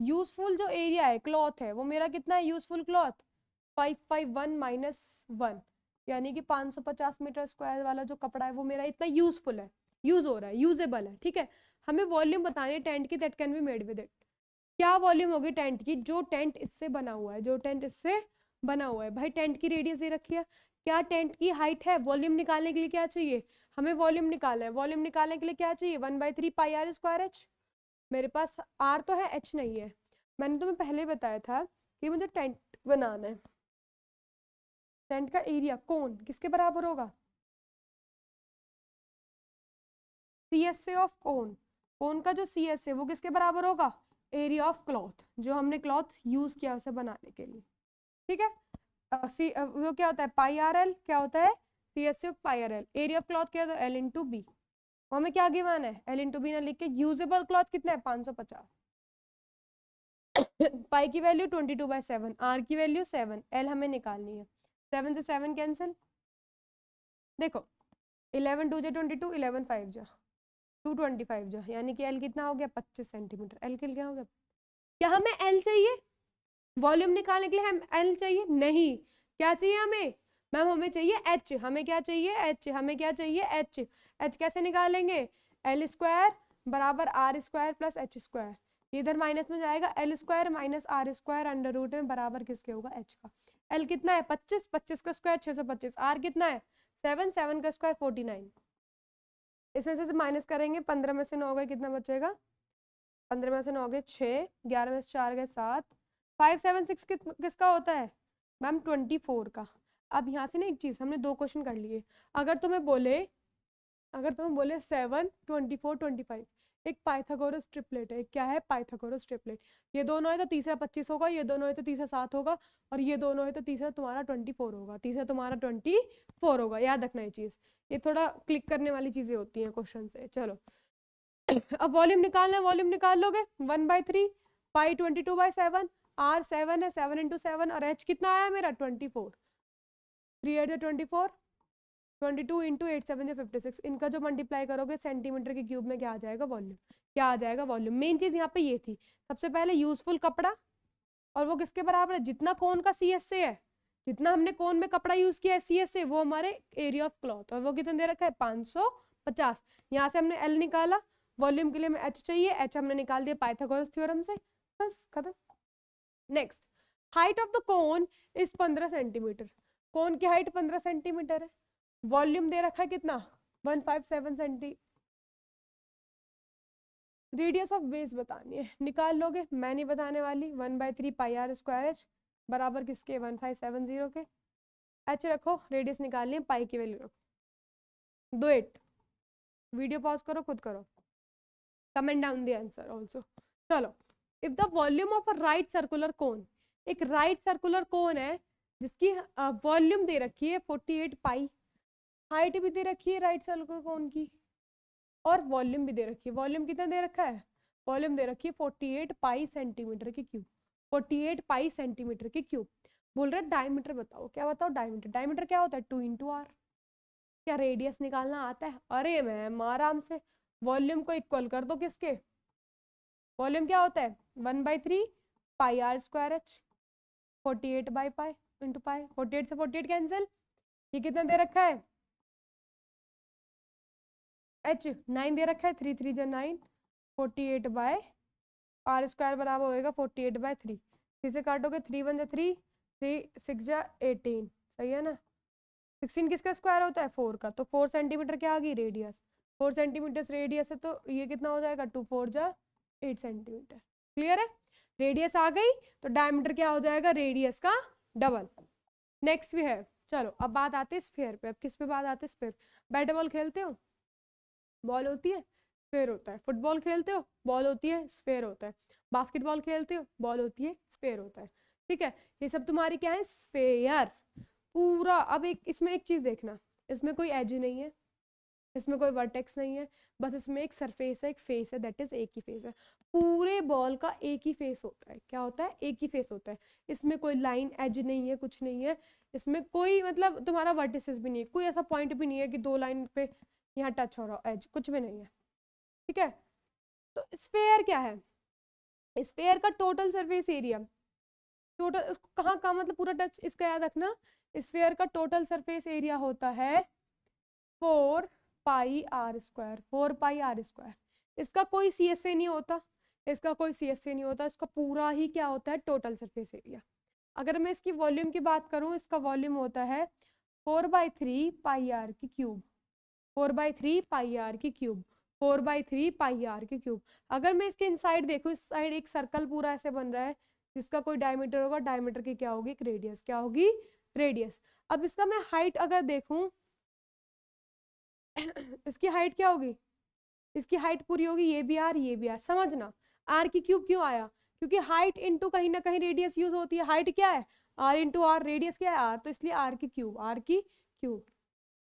यूजफुल जो एरिया है क्लॉथ है वो मेरा कितना है यूजफुल क्लॉथ 551 माइनस 1, यानी कि 550 मीटर स्क्वायर वाला जो कपड़ा है वो मेरा इतना यूजफुल है, यूज हो रहा है, यूजेबल है, ठीक है। हमें वॉल्यूम बतानी है टेंट की, that can be made with it. क्या वॉल्यूम होगी टेंट की, जो टेंट इससे बना हुआ है, जो टेंट इससे बना हुआ है। भाई टेंट की रेडियस दे रखी है, क्या टेंट की हाइट है, वॉल्यूम निकालने के लिए क्या चाहिए, हमें वॉल्यूम निकालना है, वॉल्यूम निकालने के लिए क्या चाहिए 1/3 पाई आर स्क्वायर एच, मेरे पास आर तो है एच नहीं है। मैंने तुम्हें पहले बताया था कि मुझे टेंट बनाना है, टेंट का एरिया कोन किसके बराबर होगा, C S A of cone, कोन का जो सी एस ए वो किसके बराबर होगा एरिया ऑफ क्लॉथ, जो हमने क्लॉथ यूज किया उसे बनाने के लिए, ठीक है। वो क्या होता है पाई आर एल, क्या होता है C S of pi are L, area of cloth क्या होता है एल इंटू बी, हमें क्या गिवन है एल इंटू बी ना लिख के, यूजेबल क्लॉथ कितना है 550, पाई की वैल्यू 22/7, आर की वैल्यू 7, एल हमें निकालनी है, 7 से 7 कैंसिल, देखो 11 2 जा 22, 11 5 जा 225 जा, यानी कि एल कितना हो गया 25 सेंटीमीटर, एल किल क्या हो गया, क्या हमें एल चाहिए वॉल्यूम निकालने के लिए, हम एल चाहिए नहीं, क्या चाहिए हमें मैम, हमें चाहिए एच, हमें क्या चाहिए एच, हमें क्या चाहिए एच, एच कैसे निकालेंगे एल स्क्वायर बराबर R square plus H square, इधर माइनस में जाएगा, L square minus R square under root में बराबर किसके होगा एच का। एल कितना है 25, 25 का स्क्वायर 625, आर कितना है 7, 7 का स्क्वायर 49, इसमें से माइनस करेंगे 15 में से 9 गए कितना बचेगा, 15 में से 9 गए 6, 11 में से 4 गए 7, 5 7 6 किसका होता है मैम 24 का। अब यहाँ से ना एक चीज हमने 2 क्वेश्चन कर लिए, अगर तुम्हें बोले 7 24 25, एक पाइथागोरस ट्रिपलेट है, क्या है पाइथागोरस ट्रिपलेट, ये दोनों है तो तीसरा 25 होगा, ये दोनों है तो तीसरा 7 होगा, और ये दोनों है तो तीसरा तुम्हारा 24 होगा, तीसरा तुम्हारा 24 होगा, याद रखना ये चीज, ये थोड़ा क्लिक करने वाली चीजें होती हैं क्वेश्चन से। चलो अब वॉल्यूम निकालना है, वॉल्यूम निकाल लोगे 1/3 पाई 22/7, आर 7 है, 7 इंटू 7, और एच कितना आया मेरा 24, 3 8 24, 22 इंटू 8 7 56। इनका जो मल्टीप्लाई करोगे सेंटीमीटर के क्यूब में क्या आ जाएगा, वॉल्यूम। क्या आ जाएगा, वॉल्यूम। मेन चीज यहाँ पे ये थी, सबसे पहले यूजफुल कपड़ा, और वो किसके बराबर है, जितना कोन का सी एस से है, जितना हमने कोन में कपड़ा यूज किया है सी एस से, वो हमारे एरिया ऑफ क्लॉथ, और वो कितना दे रखा है 550। यहाँ से हमने एल निकाला, वॉल्यूम के लिए हमें एच चाहिए, एच हमने निकाल दिया पाइथागोरस थ्योरम से, बस खत्म। Next, height of the cone is 15 centimetre. Cone की हाइट 15 सेंटीमीटर है, वॉल्यूम दे रखा है कितना 157 सेंटी। रेडियस ऑफ बेस बतानी है, निकाल लोगे, मैं नहीं बताने वाली। 1/3 पाई आर स्क्वायर एच बराबर किसके 1570 के। एच रखो, रेडियस निकालनी है, पाई की वैल्यू रखो। डू इट, वीडियो पॉज करो, खुद करो, comment down the answer also. चलो, if the volume of a right circular cone, एक राइट सर्कुलर कोन है जिसकी वॉल्यूम दे रखी है 48 पाई, हाइट भी दे रखी है राइट सर्कुलर कोन की, और वॉल्यूम भी दे रखी है। वॉल्यूम कितना दे रखा है, वॉल्यूम दे रखी है 48 पाई सेंटीमीटर की क्यूब, 48 पाई सेंटीमीटर की क्यूब। बोल रहे डायमीटर बताओ, क्या बताओ डायमीटर। डायमीटर क्या होता है 2 इंटू आर। क्या रेडियस निकालना आता है, अरे मैम आराम से, वॉल्यूम को इक्वल कर दो किसके, वॉल्यूम क्या होता है 1/3 pi are square h, 48 by pi into pi, 48 से 48 कैंसिल, ये कितना दे रखा है एच 9 दे रखा है, 3 3 जा 9, 48 बाय आर स्क्वायर बराबर होएगा 48/3। 3 से काटोगे 3 1 जा 3, 3 6 जा 18, सही है ना। 16 किसका स्क्वायर होता है 4 का, तो 4 सेंटीमीटर क्या आ गई रेडियस, 4 सेंटीमीटर रेडियस है, तो ये कितना हो जाएगा 2 4 जा 8 सेंटीमीटर। क्लियर है, रेडियस आ गई तो डायमीटर क्या हो जाएगा रेडियस का डबल। नेक्स्ट भी है, चलो अब बात आती है स्फीयर पे। अब किस पे बात आती है, स्फीयर। बैट बॉल खेलते हो, बॉल होती है स्फीयर होता है। फुटबॉल खेलते हो, बॉल होती है स्फीयर होता है। बास्केटबॉल खेलते हो, बॉल होती है स्फीयर होता है। ठीक है, ये सब तुम्हारी क्या है स्फीयर पूरा। अब एक इसमें एक चीज देखना, इसमें कोई एज नहीं है, इसमें कोई वर्टेक्स नहीं है, बस इसमें एक सरफेस है, एक फेस है, दैट इज एक ही फेस है। पूरे बॉल का एक ही फेस होता है, क्या होता है एक ही फेस होता है। इसमें कोई लाइन एज नहीं है, कुछ नहीं है, इसमें कोई मतलब तुम्हारा वर्टिसेस भी नहीं है, कोई ऐसा पॉइंट भी नहीं है कि दो लाइन पे यहाँ टच हो रहा हो, एज कुछ भी नहीं है। ठीक है, तो स्फेयर क्या है, स्फेयर का टोटल सरफेस एरिया, टोटल उसको कहाँ कहाँ मतलब पूरा टच, इसका याद रखना, स्फेयर का टोटल सरफेस एरिया होता है 4 pi are square, 4 pi are square. इसका कोई सी एस ए नहीं होता, इसका कोई सी एस ए नहीं होता, इसका पूरा ही क्या होता है टोटल सरफेस एरिया। अगर मैं इसकी वॉल्यूम की बात करूं, इसका वॉल्यूम होता है 4/3 पाई आर की क्यूब, 4/3 पाई आर की क्यूब, 4/3 पाई आर की क्यूब। अगर मैं इसके इनसाइड देखूं, इस साइड एक सर्कल पूरा ऐसे बन रहा है जिसका कोई डायमीटर होगा, डायमीटर की क्या होगी रेडियस, क्या होगी रेडियस। अब इसका मैं हाइट अगर देखूं इसकी हाइट क्या होगी, इसकी हाइट पूरी होगी ये भी आर ये भी आर। समझना आर की क्यूब क्यों आया, क्योंकि हाइट इंटू कहीं ना कहीं रेडियस यूज होती है। हाइट क्या है आर इंटू आर, रेडियस क्या है आर, तो इसलिए आर की क्यूब, आर की क्यूब।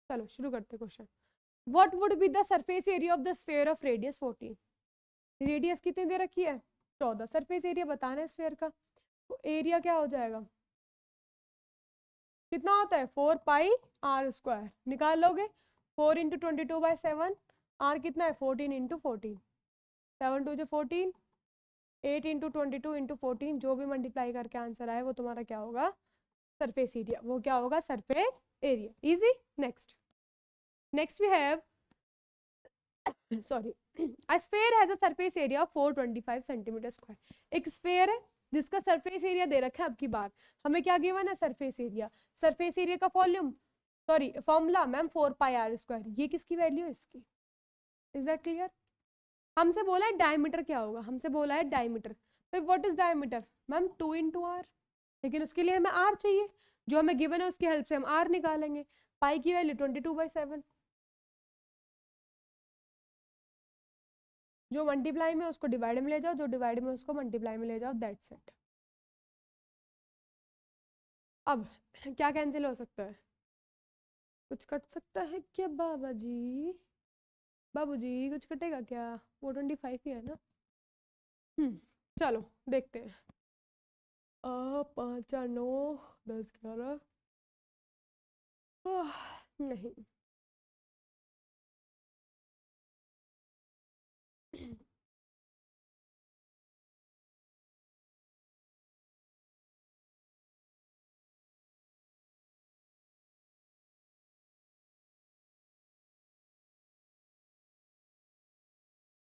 चलो शुरू करते question. What would be the surface area of the sphere of radius 14। Radius कितनी दे रखी है 14, सरफेस एरिया बताना है स्फीयर का, तो एरिया क्या हो जाएगा, कितना होता है 4 पाई आर स्क्वायर। निकाल लोगे 4 इंटू 22/7, आर कितना है 14 इंटू 14, 7 2 जो 14, 8 इंटू 22 इंटू 14, जो भी मल्टीप्लाई करके आंसर आए वो तुम्हारा क्या होगा सरफेस एरिया, वो क्या होगा surface area. Easy. Next, next we have sorry, a sphere has a surface area of 425 centimetre square. एक स्फेयर है जिसका सरफेस एरिया दे रखा है, अब की बार हमें क्या गिवन है सरफेस एरिया, सरफेस एरिया का volume sorry formula ma'am 4 pi are square. ये किसकी वैल्यू है इसकी, इज दैट क्लियर। हमसे बोला है डायमीटर क्या होगा, हमसे बोला है डायमीटर, तो what is diameter ma'am 2 into R, लेकिन उसके लिए हमें आर चाहिए, जो हमें गिवन है उसकी हेल्प से हम आर निकालेंगे। पाई की वैल्यू 22/7, जो मल्टीप्लाई में उसको डिवाइड में ले जाओ, जो डिवाइड में उसको मल्टीप्लाई में ले जाओ, दैट्स इट। अब क्या कैंसिल हो सकता है, कुछ कट सकता है क्या बाबा जी, बाबू जी कुछ कटेगा क्या, 425 ही है ना। चलो देखते हैं। 5 4 9 10 11 नहीं।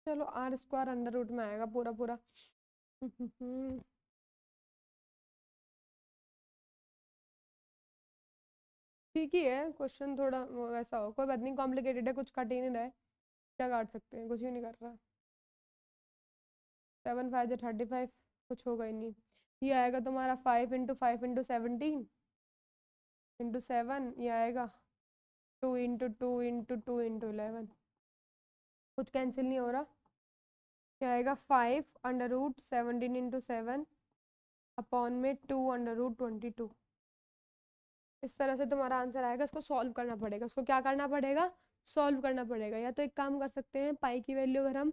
चलो आर स्क्वायर अंडर रूट में आएगा पूरा पूरा। ठीक ही है क्वेश्चन, थोड़ा वैसा हो, कोई बात नहीं, कॉम्प्लिकेटेड है, कुछ काट ही नहीं रहा है, क्या काट सकते हैं, कुछ भी नहीं कर रहा। 7 5 जा 35, कुछ होगा ही नहीं। ये आएगा तुम्हारा 5 इंटू 5 इंटू 17 इंटू 7, ये आएगा 2 इंटू 2 इंटू 2 इंटू 11, कुछ कैंसिल नहीं हो रहा। क्या आएगा 5 अंडर रूट 17 इंटू 7 अपॉन में 2 अंडर रूट 22। इस तरह से तुम्हारा आंसर आएगा। इसको सॉल्व करना पड़ेगा, इसको क्या करना पड़ेगा, सॉल्व करना पड़ेगा। या तो एक काम कर सकते हैं, पाई की वैल्यू अगर हम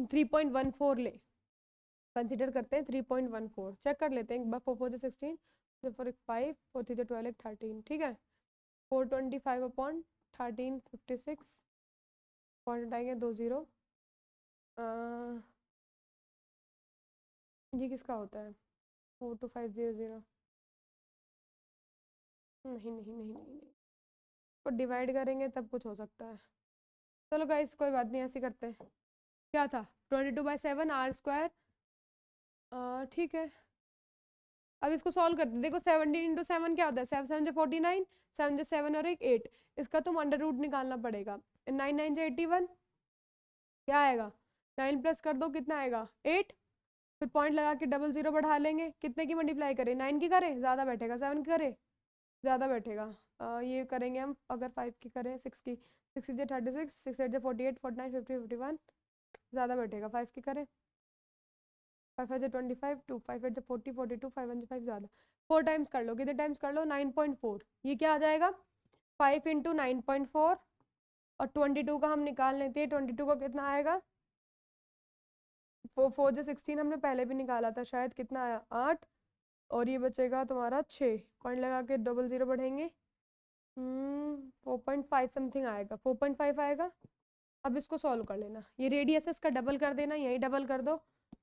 3.14 ले कंसिडर करते हैं, 3.14 चेक कर लेते हैं एक बार। 4 4 16, 4 5, 4 3 12 13, ठीक है। 425 अपॉन 13 56 पॉइंट आएंगे 2 0। ये किसका होता है 42500? नहीं नहीं नहीं नहीं नहीं, तो डिवाइड करेंगे तब कुछ हो सकता है। चलो गाइस कोई बात नहीं, ऐसे करते हैं। क्या था 22/7 आर स्क्वायर, ठीक है। अब इसको सॉल्व करते, देखो 17 इंटू 7 क्या होता है, 7 7 49, 7 7 और एक 8, इसका तुम अंडर रूट निकालना पड़ेगा। 9 9 81, क्या आएगा 9 प्लस कर दो कितना आएगा 8, फिर पॉइंट लगा के डबल जीरो बढ़ा लेंगे, कितने की मल्टीप्लाई करें, 9 की करें ज़्यादा बैठेगा, 7 की करें ज़्यादा बैठेगा। ये करेंगे हम, अगर 5 की करें 6 की, 6 6 36, 6 8 48 49 50 51, ज़्यादा बैठेगा। 5 की करें, 5 5 25, 2 5 8 40 42, 5 1 5 ज़्यादा, 4 टाइम्स कर लो, कितने टाइम्स कर लो 9.4, ये क्या आ जाएगा 5 इंटू 9.4, और 22 का हम निकाल लेते हैं, 22 का कितना आएगा 4 4 16, हमने पहले भी निकाला था शायद, कितना आया 8, और ये बचेगा तुम्हारा 6, पॉइंट लगा के डबल जीरो बढ़ेंगे, 4.5 समथिंग आएगा, 4.5 आएगा। अब इसको सॉल्व कर लेना, ये रेडियस है इसका डबल कर देना, यही डबल कर दो,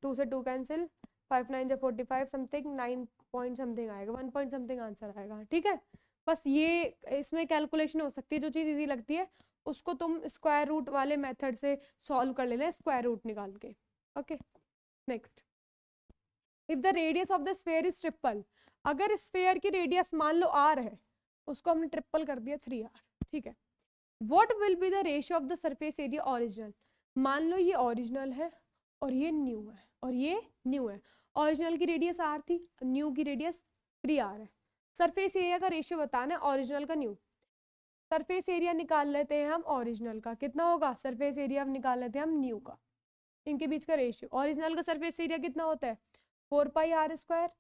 2 से 2 कैंसिल, 5 9 जा 45 समथिंग, 9 पॉइंट समथिंग आएगा, 1 पॉइंट समथिंग आंसर आएगा, ठीक है। बस ये इसमें कैलकुलेशन हो सकती है, जो चीज़ इजी लगती है उसको तुम स्क्वायर रूट वाले मेथड से सॉल्व कर लेना, स्क्वायर रूट निकाल के। Okay next, if the radius of the sphere is triple, अगर स्फेयर की रेडियस मान लो r है, उसको हमने ट्रिपल कर दिया 3r, ठीक है। What will be the ratio of the surface area original, मान लो ये ओरिजिनल है और ये न्यू है और ये न्यू है, ओरिजिनल की रेडियस r थी, न्यू की रेडियस 3r है। सरफेस एरिया का रेशियो बताना है, ओरिजिनल का न्यू। सरफेस एरिया निकाल लेते हैं हम ओरिजिनल का, कितना होगा सरफेस एरिया निकाल लेते हैं हम न्यू का, इनके बीच का रेशियो। ओरिजिनल का सरफेस एरिया कितना होता है 4 पाई आर स्क्वायर,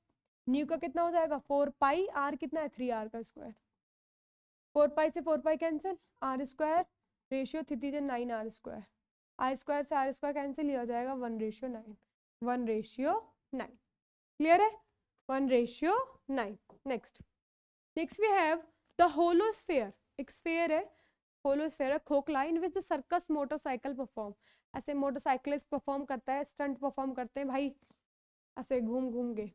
न्यू का कितना हो जाएगा 4 पाई आर, कितना है 3r का स्क्वायर, 4 पाई से 4 pi cancel, r square ratio थी 9 आर स्क्वायर, आर स्क्वायर से आर स्क्वायर कैंसिल, ही हो जाएगा 1:9, 1:9, क्लियर है 1:9। Next, next we have the hollow sphere, एक स्फेयर है, होलो स्फेयर है, खोखला, in which the circus motorcycle perform, ऐसे मोटरसाइकिलिस्ट परफॉर्म करता है, स्टंट परफॉर्म करते हैं भाई, ऐसे घूम घूम के,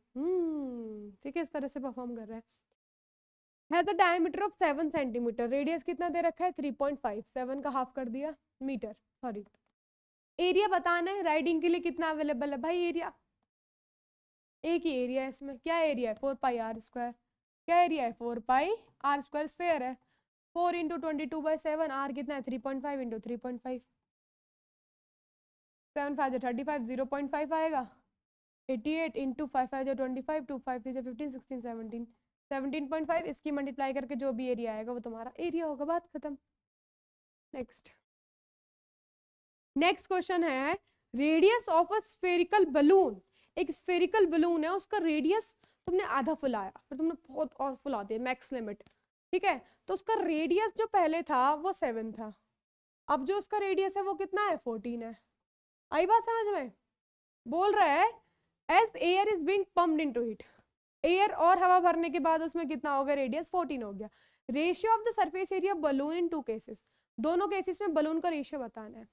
ठीक है, इस तरह से परफॉर्म कर रहा है। Has a diameter of 7 centimetre, radius कितना दे रखा है 3.5, 7 का हाफ कर दिया मीटर, सॉरी। एरिया बताना है, राइडिंग के लिए कितना अवेलेबल है भाई एरिया, एक ही एरिया है इसमें, क्या एरिया है 4 पाई आर स्क्वायर, क्या एरिया है 4 पाई आर स्क्वायर, स्फेयर है, 4 इंटू 22/7, आर कितना है 3.5 इंटू 3.5, 7 5 35, 0.5 आएगा, 88 इंटू 5 5 25, 2 5 3 15 16 17, 17.5, इसकी मल्टीप्लाई करके जो भी एरिया आएगा वो तुम्हारा एरिया होगा, बात खत्म। नेक्स्ट, नेक्स्ट क्वेश्चन है, radius of a spherical balloon, एक स्फेरिकल बलून है, उसका रेडियस तुमने आधा फुलाया, फिर तुमने बहुत और फुला दिया मैक्स लिमिट, ठीक है, तो उसका रेडियस जो पहले था वो 7 था, अब जो उसका रेडियस है वो कितना है 14 है, आई बात समझ में। बोल रहा है as air is being pumped into it, air और हवा भरने के बाद उसमें कितना हो गया, रेडियस 14 हो गया। Ratio of the surface area balloon in two cases, दोनों केसेस में बलून का रेशियो बताना है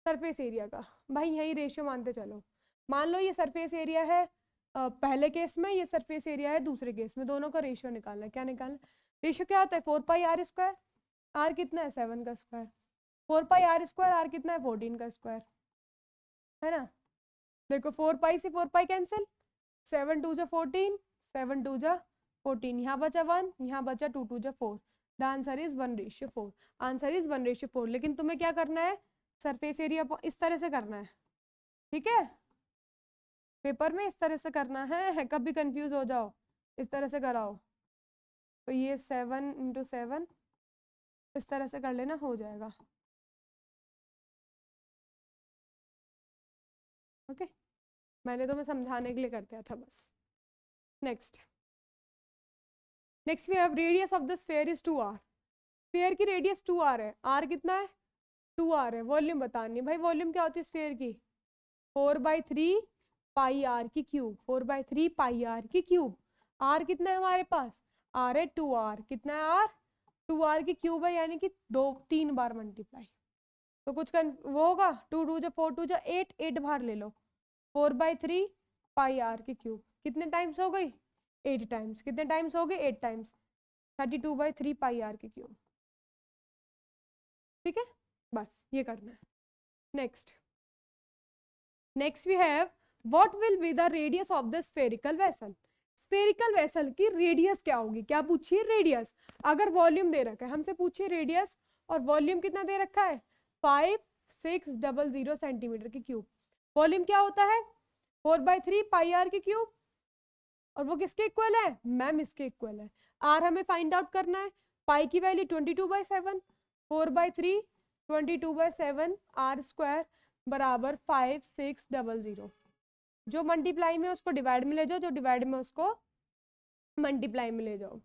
सरफेस एरिया का। भाई यही रेशियो मानते चलो, मान लो ये सरफेस एरिया है पहले केस में, ये सरफेस एरिया है दूसरे केस में, दोनों का रेशियो निकालना है। क्या निकालना, रेशियो क्या होता है 4πr², आर कितना है 7 का स्क्वायर, 4πr², आर कितना है 14 का स्क्वायर, है ना। देखो 4π से 4π कैंसिल, 7 2 जा 14, 7 2 जा 14, यहाँ बचा 1, यहाँ बचा 2 2 जा 4, the answer is 1/4, answer is 1/4। लेकिन तुम्हें क्या करना है, सरफेस एरिया इस तरह से करना है, ठीक है, पेपर में इस तरह से करना है, कभी कंफ्यूज हो जाओ इस तरह से कराओ। तो ये 7 × 7 इस तरह से कर लेना, हो जाएगा। ओके, मैंने तो मैं समझाने के लिए कर दिया था बस। Next we have radius of the sphere is 2r, sphere की रेडियस 2r है, r कितना है 2r है। वॉल्यूम बतानी है भाई, वॉल्यूम क्या होती है स्फीयर की, 4/3πr की क्यूब, 4/3πr की क्यूब। r कितना है हमारे पास, r है 2r, कितना है r 2r की क्यूब है, यानी कि 3 बार मल्टीप्लाई। तो कुछ वो होगा 2 2 जा 4 2 जा 8, 8 बार ले लो, 4/3πr की क्यूब कितने टाइम्स हो गई 8 टाइम्स, कितने टाइम्स हो गए 8 टाइम्स, 32/3πr की क्यूब। ठीक है, बस ये करना है। Next we have what will be the radius of the spherical vessel, spherical vessel की रेडियस क्या होगी, क्या पूछिए रेडियस। अगर वॉल्यूम दे रखा है, हमसे पूछिए रेडियस और वॉल्यूम कितना दे रखा है 5600 सेंटीमीटर की क्यूब। वॉल्यूम क्या होता है 4/3πr की क्यूब, और वो किसके इक्वल है मैम, इसके इक्वल है। आर हमें फाइंड आउट करना है, पाई की वैल्यू 22/7, 4/3 22/7 r² बराबर 5600। जो मल्टीप्लाई में उसको डिवाइड में ले जाओ, जो डिवाइड में उसको मल्टीप्लाई में ले जाओ।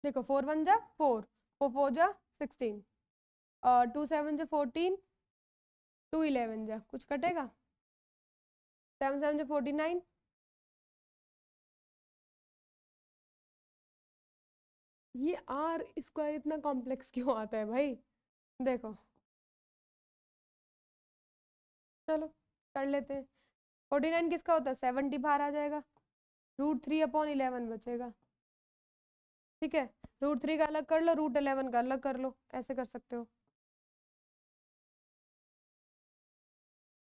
देखो 4 1 जा 4, 4 4 जा 16, 2 7 जा 14, 2 11 जा कुछ कटेगा, 7 7 जा 49। ये आर स्क्वायर इतना कॉम्प्लेक्स क्यों आता है भाई, देखो चलो कर लेते हैं। 49 किसका होता है 70 बाहर आ जाएगा, √3/11 बचेगा। ठीक है, √3 का अलग कर लो, √11 का अलग कर लो, ऐसे कर सकते हो।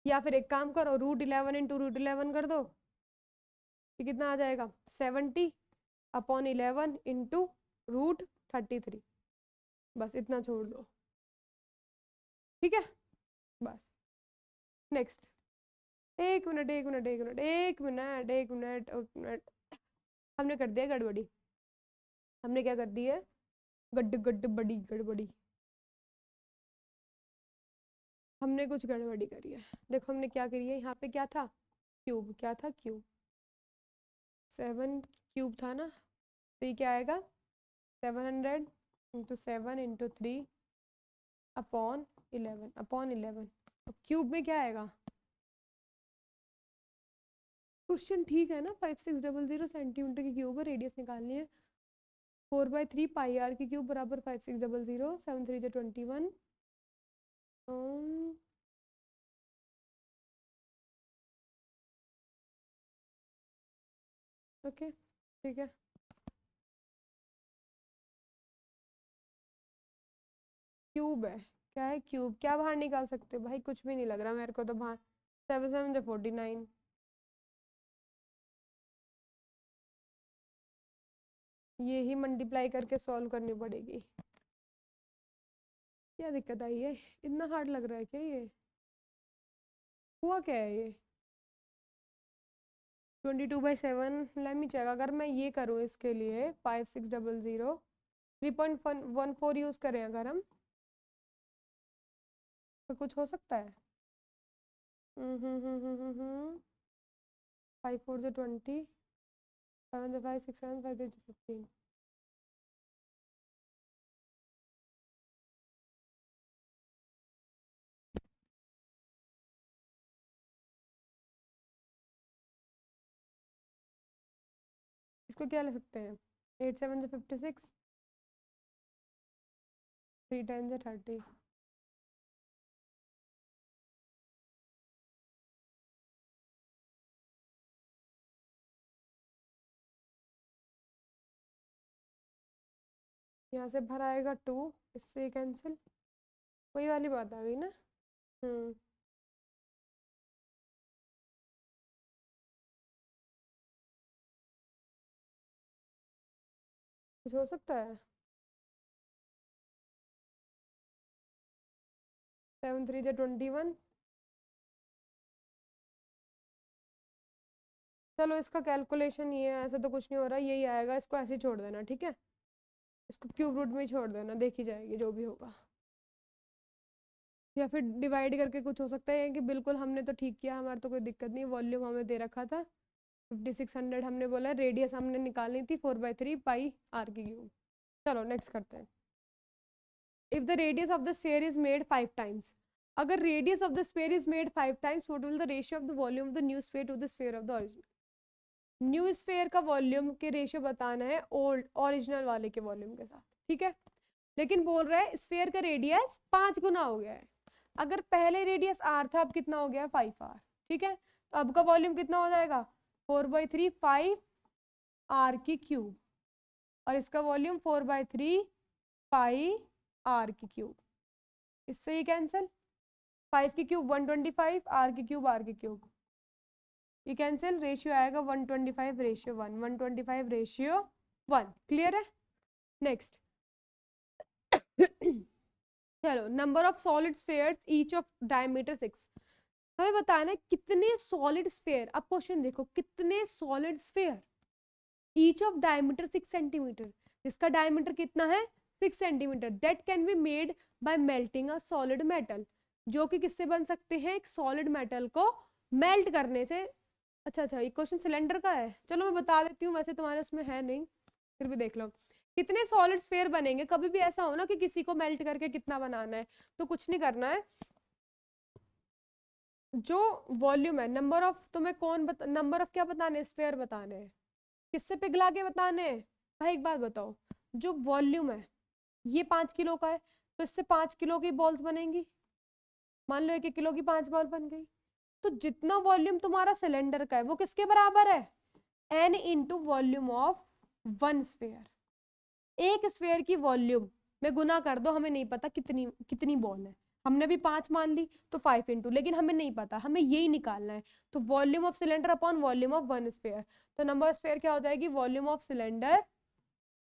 या फिर एक काम करो, √11 × √11 कर दो, ये कितना आ जाएगा 70/11 × √33, बस इतना छोड़ दो। ठीक है, बस। नेक्स्ट, एक मिनट एक मिनट एक मिनट एक मिनट एक मिनट एक मिनट, हमने कर दिया गड़बड़ी, हमने क्या कर दी है गड़बड़ी गड़बड़ी, हमने कुछ गड़बड़ी करी है। देखो हमने क्या करी है, यहाँ पे क्या था क्यूब, क्या था क्यूब, 7 क्यूब था ना, तो ये क्या आएगा 700 × 7 × 3/11 अब क्यूब में क्या आएगा, क्वेश्चन ठीक है ना, 5600 सेंटीमीटर की क्यूब है, रेडियस निकालनी है, 4/3πr की क्यूब बराबर 5600, 7 3 21। ओके ठीक है, क्यूब है, क्या है क्यूब, क्या बाहर निकाल सकते हो भाई, कुछ भी नहीं लग रहा मेरे को तो बाहर, 7 7 49, ये ही मल्टीप्लाई करके सॉल्व करनी पड़ेगी। क्या दिक्कत आई है, इतना हार्ड लग रहा है क्या, ये हुआ क्या है ये 22/7, लेट मी चेक। अगर मैं ये करूँ इसके लिए 5600 3.14 यूज करें अगर हम, तो कुछ हो सकता है। 5 4 से 20, 7 से 5 6 7 5 3 15, इसको क्या ले सकते हैं, 8 7 से 56, 3 10 से 30। यहाँ से भर आएगा 2, इससे कैंसिल, वही वाली बात आ गई ना। हम्म, कुछ हो सकता है। 7 3 से 21। चलो इसका कैलकुलेशन ये है, ऐसा तो कुछ नहीं हो रहा, यही आएगा, इसको ऐसे ही छोड़ देना, ठीक है। इसको क्यूब रूट में ही छोड़ देना, देखी जाएगी जो भी होगा। या फिर डिवाइड करके कुछ हो सकता है कि बिल्कुल हमने तो ठीक किया, हमारा तो कोई दिक्कत नहीं, वॉल्यूम हमें दे रखा था 5600, हमने बोला रेडियस हमने निकालनी थी 4/3 पाई आर की क्यूब। चलो नेक्स्ट करते हैं। If the radius of the sphere is made 5 times, अगर radius of the sphere is made 5 times, what will the ratio of the volume of the new sphere to the sphere of the original. New sphere का वॉल्यूम के रेशियो बताना है ओल्ड ओरिजिनल वाले के वॉल्यूम के साथ, ठीक है। लेकिन बोल रहा है स्फीयर का रेडियस 5 गुना हो गया है। अगर पहले रेडियस आर था, अब कितना हो गया 5r, ठीक है। तो अब का वॉल्यूम कितना हो जाएगा 4/3 5 आर की क्यूब, और इसका वॉल्यूम 4/3 पाई आर की क्यूब, इससे ही कैंसिल। 5 की क्यूब 125, आर की क्यूब आर की क्यूब, ये कैंसिल, रेशियो आएगा 125/1, 125/1। क्लियर है। नेक्स्ट चलो, number of solid spheres each of diameter 6, हमें बताना है कितने सॉलिड स्फीयर। अब क्वेश्चन देखो, कितने solid sphere each of diameter 6 centimetre, जिसका डायमीटर कितना है 6 centimetre, that can be made by melting a solid metal, जो कि किससे बन सकते हैं, एक सॉलिड मेटल को मेल्ट करने से। अच्छा, ये क्वेश्चन सिलेंडर का है, चलो मैं बता देती हूँ, वैसे तुम्हारे उसमें है नहीं, फिर भी देख लो। कितने सॉलिड स्फीयर बनेंगे, कभी भी ऐसा हो ना कि किसी को मेल्ट करके कितना बनाना है, तो कुछ नहीं करना है, जो वॉल्यूम है, नंबर ऑफ, तुम्हें नंबर ऑफ क्या बताने, स्फीयर बताने हैं, किससे पिघला के बताने हैं। भाई एक बात बताओ, जो वॉल्यूम है ये 5 किलो का है, तो इससे 5 किलो की बॉल्स बनेंगी, मान लो 1 किलो की 5 बॉल बन गई। तो जितना वॉल्यूम तुम्हारा सिलेंडर का है वो किसके बराबर है, n into volume of 1 sphere. एक स्फीयर की वॉल्यूम में गुना कर दो, हमें नहीं पता कितनी कितनी बॉल है, हमने भी 5 मान ली तो 5 इंटू, लेकिन हमें नहीं पता, हमें यही निकालना है। तो volume of cylinder upon volume of 1 sphere, तो नंबर ऑफ स्फीयर क्या हो जाएगी, volume of cylinder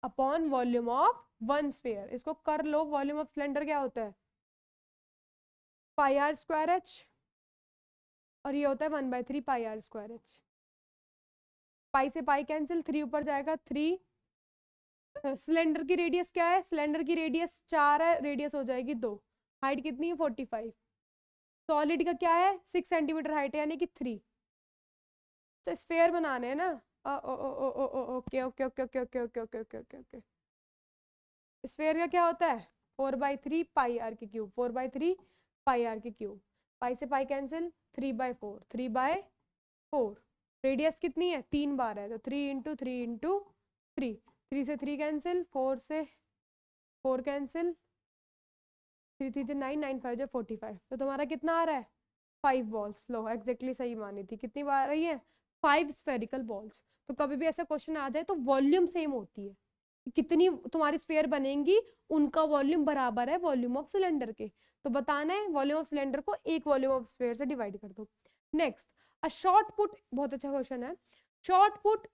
upon volume of 1 sphere. इसको कर लो, वॉल्यूम ऑफ सिलेंडर क्या होता है πr²h, और ये होता है 1/3 πr²h। पाई से पाई कैंसिल, 3 ऊपर जाएगा 3। सिलेंडर की रेडियस क्या है, सिलेंडर की रेडियस 4 है, रेडियस हो जाएगी 2, हाइट कितनी है 45। सॉलिड का क्या है 6 सेंटीमीटर हाइट है, यानी कि 3। तो स्फीयर बनाने हैं ना, okay okay okay okay okay okay okay okay okay okay. Sphere का क्या होता है 4/3 पाई आर की क्यूब, 4/3 पाई आर की क्यूब, पाई से पाई कैंसिल, 3/4, 3/4। रेडियस कितनी है 3 बार है, तो 3 इंटू 3 इंटू 3, 3 से 3 कैंसिल, 4 से 4 कैंसिल, 3 3 9, 9 5 जो 45। तो तुम्हारा कितना आ रहा है 5 बॉल्स। लो एग्जैक्टली सही मानी थी, कितनी बार आ रही है 5 स्फेरिकल बॉल्स। तो कभी भी ऐसा क्वेश्चन आ जाए तो वॉल्यूम सेम होती है, कितनी तुम्हारी स्फीयर बनेंगी, उनका वॉल्यूम बराबर है वॉल्यूम ऑफ सिलेंडर के। तो बताना है वॉल्यूम ऑफ सिलेंडर को एक वॉल्यूम ऑफ स्फीयर से डिवाइड कर दो। नेक्स्ट, अ शॉर्ट पुट, बहुत अच्छा क्वेश्चन है। Short put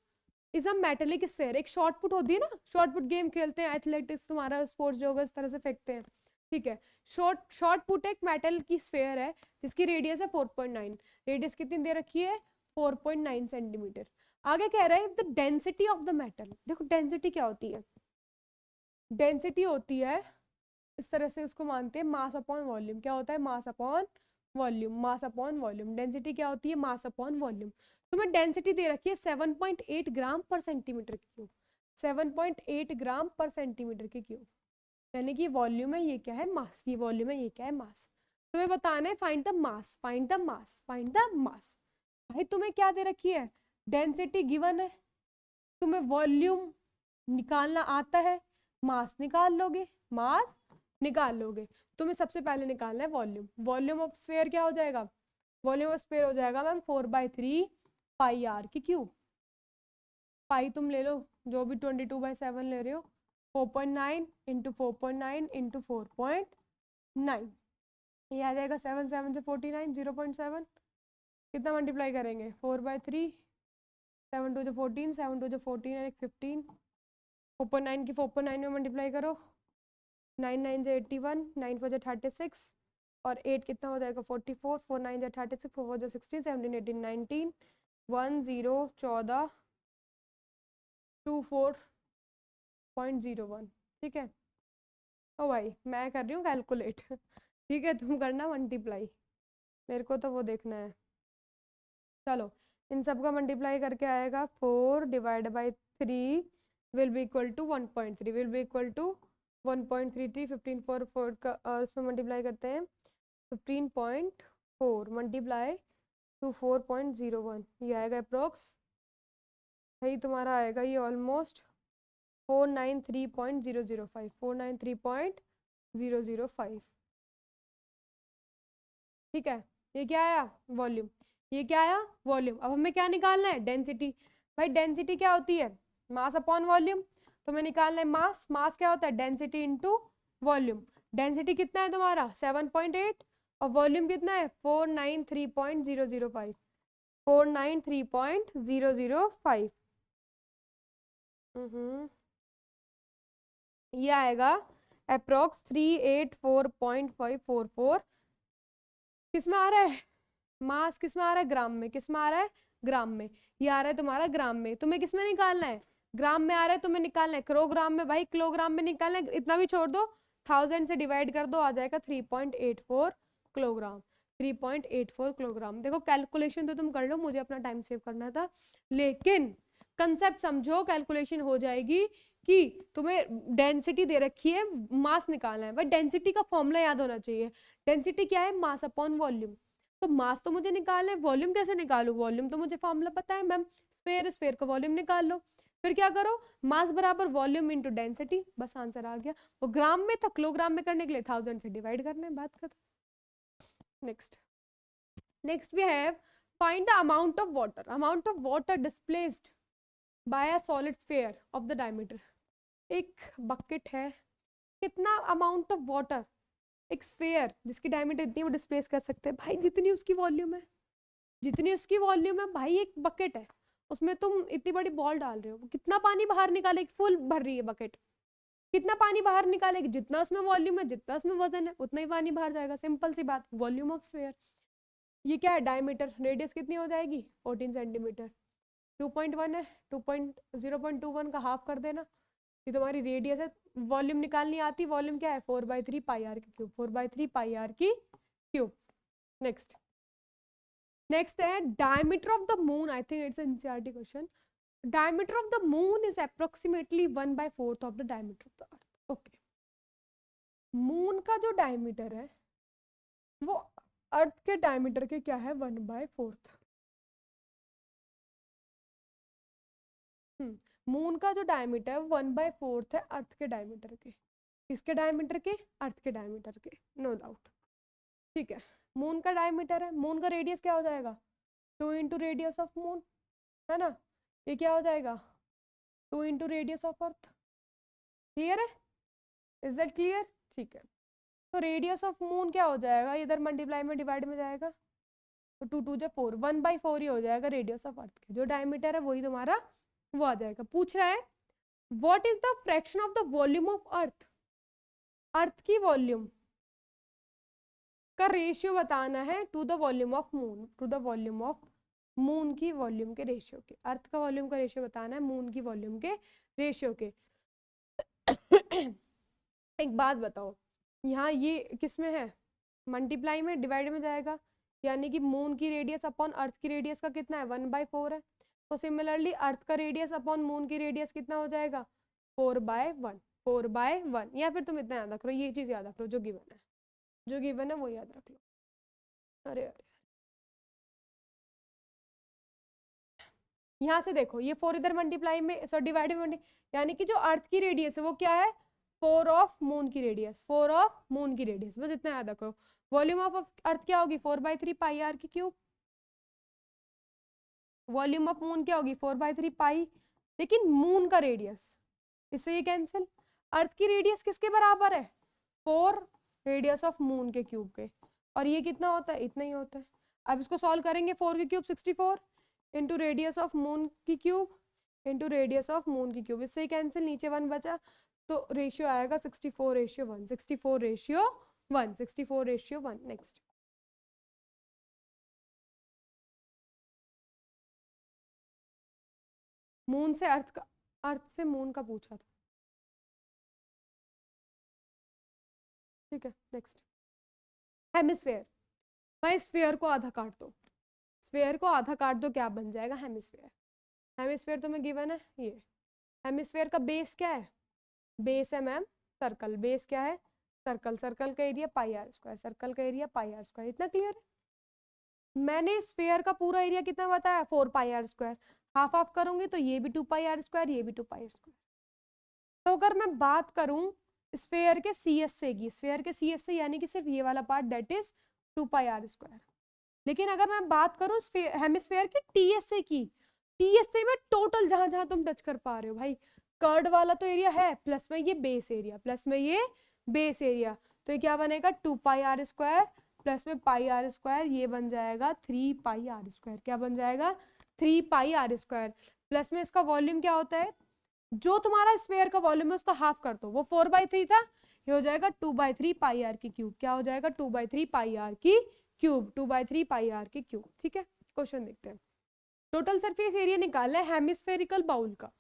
is a metallic sphere, एक शॉर्ट पुट होती है ना, शॉर्ट पुट गेम खेलते हैं, एथलेटिक्स तुम्हारा स्पोर्ट्स जो होगा इस तरह से फेंकते हैं, ठीक है। शॉर्ट पुट एक मेटल की स्फीयर है जिसकी रेडियस है 4.9, रेडियस कितनी दे रखी है 4.9 सेंटीमीटर। आगे कह रहा है the density of the metal, देखो डेंसिटी क्या होती है, डेंसिटी होती है, इस तरह से उसको मानते हैं मास अपॉन वॉल्यूम। क्या होता है mass upon volume, mass upon volume. Density क्या होती है मास अपॉन वॉल्यूम। तुम्हें डेंसिटी दे रखी है 7.8 ग्राम पर सेंटीमीटर की क्यूब, 7.8 ग्राम पर सेंटीमीटर की क्यूब, यानी कि वॉल्यूम है, ये क्या है मास, ये वॉल्यूम है, ये क्या है मास। तुम्हें बताना है find the mass, find the mass, find the mass. भाई तुम्हें क्या दे रखी है डेंसिटी गिवन है, तुम्हें वॉल्यूम निकालना आता है, मास निकाल लोगे, मास निकाल लोगे। तुम्हें सबसे पहले निकालना है वॉल्यूम। वॉल्यूम ऑफ स्फीयर क्या हो जाएगा? वॉल्यूम ऑफ स्फीयर हो जाएगा मैम 4/3 पाई आर की क्यूब। पाई तुम ले लो जो भी 22/7 ले रहे हो, 4.9 इंटू 4.9 इंटू 4.9, ये आ जाएगा 7 7 से 49, 0.7। कितना मल्टीप्लाई करेंगे? 4/3, 7 2 जो 14, 7 2 जो 14 है 15, 4.9 की 4.9 में मल्टीप्लाई करो, 9 9 जो 81, 9 4 जो 36 और 8 कितना हो जाएगा? 44, 4 9 जो 36, 4 4 जो 16, 17 18 19, 1 0 14 24.01। ठीक है। ओ भाई मैं कर रही हूँ कैलकुलेट ठीक है, तुम करना मल्टीप्लाई, मेरे को तो वो देखना है। चलो इन सब का मल्टीप्लाई करके आएगा 4/3 will be equal to 1.3, will be equal to 1.33, 15 4 का उसमें मल्टीप्लाई करते हैं 15.4 मल्टीप्लाई टू 4.01, ये आएगा अप्रोक्स भाई तुम्हारा आएगा ये ऑलमोस्ट 493.005, 493.005। ठीक है, ये क्या आया? वॉल्यूम। ये क्या आया? वॉल्यूम। अब हमें क्या निकालना है? डेंसिटी। भाई डेंसिटी क्या होती है? Mass upon volume. तो हमें निकालना है मास। मास क्या होता है? Density into volume. डेंसिटी कितना है तुम्हारा? 7.8 और वॉल्यूम कितना है? 493.005, 493.005। ये आएगा अप्रोक्स 384.544। किस में आ रहा है? मास किस में आ रहा है? ग्राम में। किस में आ रहा है? ग्राम में। ये आ रहा है तुम्हारा ग्राम में। तुम्हें किस में निकालना है? ग्राम में आ रहा है, तुम्हें निकालना है किलोग्राम में। भाई किलोग्राम में निकालना है, इतना भी छोड़ दो, 1000 से डिवाइड कर दो, आ जाएगा 3.84 किलोग्राम। 3.84 किलोग्राम। देखो कैलकुलेशन तो तुम कर लो, मुझे अपना टाइम सेव करना था, लेकिन कंसेप्ट समझो, कैलकुलेशन हो जाएगी कि तुम्हें डेंसिटी दे रखी है, मास निकालना है। भाई डेंसिटी का फॉर्मूला याद होना चाहिए। डेंसिटी क्या है? Mass upon volume. तो मास तो मुझे निकालना है, वॉल्यूम कैसे निकालू? वॉल्यूम तो मुझे फॉर्मूला पता है मैम, स्फीयर स्फीयर का वॉल्यूम निकाल लो। फिर क्या करो? मास बराबर वॉल्यूम इंटू डेंसिटी, बस आंसर आ गया। वो ग्राम में था, किलोग्राम में करने के लिए 1000 से डिवाइड करना है, बात खत्म। Next we have find the amount of water, amount of water displaced by a solid sphere of the diameter. एक बकेट है, कितना अमाउंट ऑफ वाटर एक स्फीयर जिसकी डायमीटर इतनी वो डिस्प्लेस कर सकते हैं? भाई जितनी उसकी वॉल्यूम है, जितनी उसकी वॉल्यूम है। भाई एक बकेट है, उसमें तुम इतनी बड़ी बॉल डाल रहे हो, कितना पानी बाहर निकालेगी? फुल भर रही है बकेट, कितना पानी बाहर निकालेगी? जितना उसमें वॉल्यूम है, जितना उसमें वजन है, उतना ही पानी बाहर जाएगा। सिंपल सी बात, वॉल्यूम ऑफ स्फीयर। ये क्या है? डायमीटर। रेडियस कितनी हो जाएगी? 14 सेंटीमीटर। 2.1 है, 0.21 का हाफ कर देना, ये तुम्हारी रेडियस है। वॉल्यूम निकालनी आती, वॉल्यूम क्या है? 4/3 पाई आर की क्यूब, 4/3 पाई आर की क्यूब। नेक्स्ट है diameter of the moon. I think it's NCERT question. Diameter of the moon is approximately 1/4 of the diameter of the earth. Okay, moon का जो डायमीटर है वो अर्थ के डायमीटर के क्या है? 1/4। मून का जो डायमीटर है 1/4 है अर्थ के डायमीटर के। किसके डायमीटर के? अर्थ के डायमीटर के, नो डाउट। ठीक है, मून का डायमीटर है, मून का रेडियस क्या हो जाएगा? 2 इंटू रेडियस ऑफ मून, है ना? ये क्या हो जाएगा? 2 into radius of earth. Clear है? Is that clear? ठीक है, तो रेडियस ऑफ मून क्या हो जाएगा? इधर मल्टीप्लाई में डिवाइड में जाएगा, तो 2 2 जा 4, 1/4 ही हो जाएगा रेडियस ऑफ अर्थ के। जो डायमीटर है वही तुम्हारा वो आ जाएगा। पूछ रहा है what is the fraction of the volume of earth. Earth की वॉल्यूम का रेशियो बताना है to the volume of moon, to the volume of moon की वॉल्यूम के रेशियो के। अर्थ का वॉल्यूम का रेशियो बताना है मून की वॉल्यूम के रेशियो के। एक बात बताओ, यहाँ ये किस में है? मल्टीप्लाई में, डिवाइड में जाएगा, यानी कि मून की रेडियस अपॉन अर्थ की रेडियस का कितना है? 1/4 है। तो सिमिलरली अर्थ का रेडियस अपॉन मून की रेडियस कितना हो जाएगा? 4/1, 4/1। या फिर तुम इतना याद रख लो, ये चीज याद रख लो, जो गिवन है, जो गिवन है वो याद रख लो। अरे अरे यहाँ से देखो ये 4 इधर मल्टीप्लाई में सॉरी डिवाइड में यानी कि जो अर्थ की रेडियस है वो क्या है 4 ऑफ मून की रेडियस, 4 ऑफ मून की रेडियस, बस इतना याद रखो। वॉल्यूम ऑफ अर्थ क्या होगी 4/3 पाई आर की क्यूब, वॉल्यूम ऑफ मून क्या होगी 4/3 पाई, लेकिन मून का रेडियस, इससे ये कैंसिल। अर्थ की रेडियस किसके बराबर है 4 रेडियस ऑफ मून के क्यूब के, और ये कितना होता है इतना ही होता है। अब इसको सॉल्व करेंगे 4 की cube 64 into radius of moon की cube into radius of moon की क्यूब, इससे ही कैंसिल, नीचे 1 बचा तो रेशियो आएगा 64:1, 64:1, 64:1। नेक्स्ट मून से अर्थ का, अर्थ से मून का पूछा था, ठीक है। नेक्स्ट हेमिस्फेयर, भाई स्फेयर को आधा काट दो, स्फेयर को आधा काट दो क्या बन जाएगा हेमिस्फेयर। हेमिस्फेयर तो मैं गिवन है ये, हेमिस्फेयर का बेस क्या है, बेस है मैम सर्कल, बेस क्या है सर्कल, सर्कल का area pi are square, circle का एरिया पाई आर स्क्वायर, इतना क्लियर है। मैंने स्फेयर का पूरा एरिया कितना बताया 4 pi are square, half half करूंगी तो ये भी 2 पाई आर स्क्वायर, ये भी 2 पाई आर स्क्वायर। तो अगर मैं बात करूं स्फेयर के सी एस से की, स्फेयर के सी एस से यानी कि सिर्फ ये वाला part that is 2 pi are square, लेकिन अगर मैं बात करूं हेमिस्फेयर की टीएसए की, टीएसए में टोटल जहां जहां तुम टच कर पा रहे हो भाई, कर्ड वाला तो एरिया है प्लस में ये बेस एरिया, प्लस में ये बेस एरिया, तो ये क्या बनेगा 2 पाई आर स्क्वायर प्लस में पाई आर स्क्वायर, ये बन जाएगा 3 पाई आर स्क्वायर, क्या बन जाएगा 3 पाई आर स्क्वायर, प्लस में इसका वॉल्यूम क्या होता है, जो तुम्हारा स्फेयर का वॉल्यूम है उसका हाफ कर दो, वो 4/3 था, ये हो जाएगा 2/3 पाई आर की क्यूब, क्या हो जाएगा 2/3 पाई आर की क्यूब, 2/3 पाई आर की क्यूब, ठीक है। क्वेश्चन देखते हैं, टोटल सरफेस एरिया निकालना है हेमिस्फेरिकल बाउल का,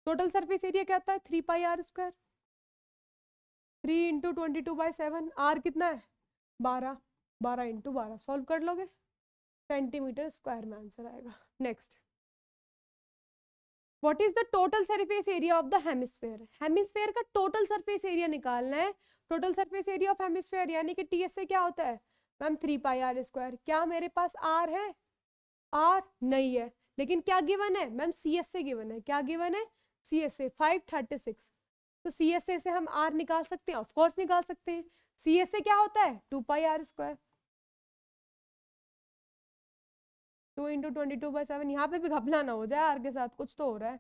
टोटल सरफेस एरिया क्या होता है 3 pi are square, 3 into 22/7, are कितना है 12, 12 इंटू 12 सॉल्व कर लोगे सेंटीमीटर स्क्वायर में आंसर आएगा। Next what is the total surface area of the hemisphere, hemisphere का टोटल सरफेस एरिया निकालना है, total surface area of hemisphere यानी कि टीएस से क्या होता है मैम 3 पाई आर स्क्वायर, क्या मेरे पास आर है, आर नहीं है, लेकिन क्या गिवन है मैम सी एस से गिवन है, क्या गिवन है सी एस से 536, तो सी एस से हम आर निकाल सकते हैं, ऑफकोर्स निकाल सकते हैं, सी एस से क्या होता है 2 पाई आर स्क्वायर, 2 इंटू 22/7, यहाँ पे भी घपला ना हो जाए आर के साथ, कुछ तो हो रहा है,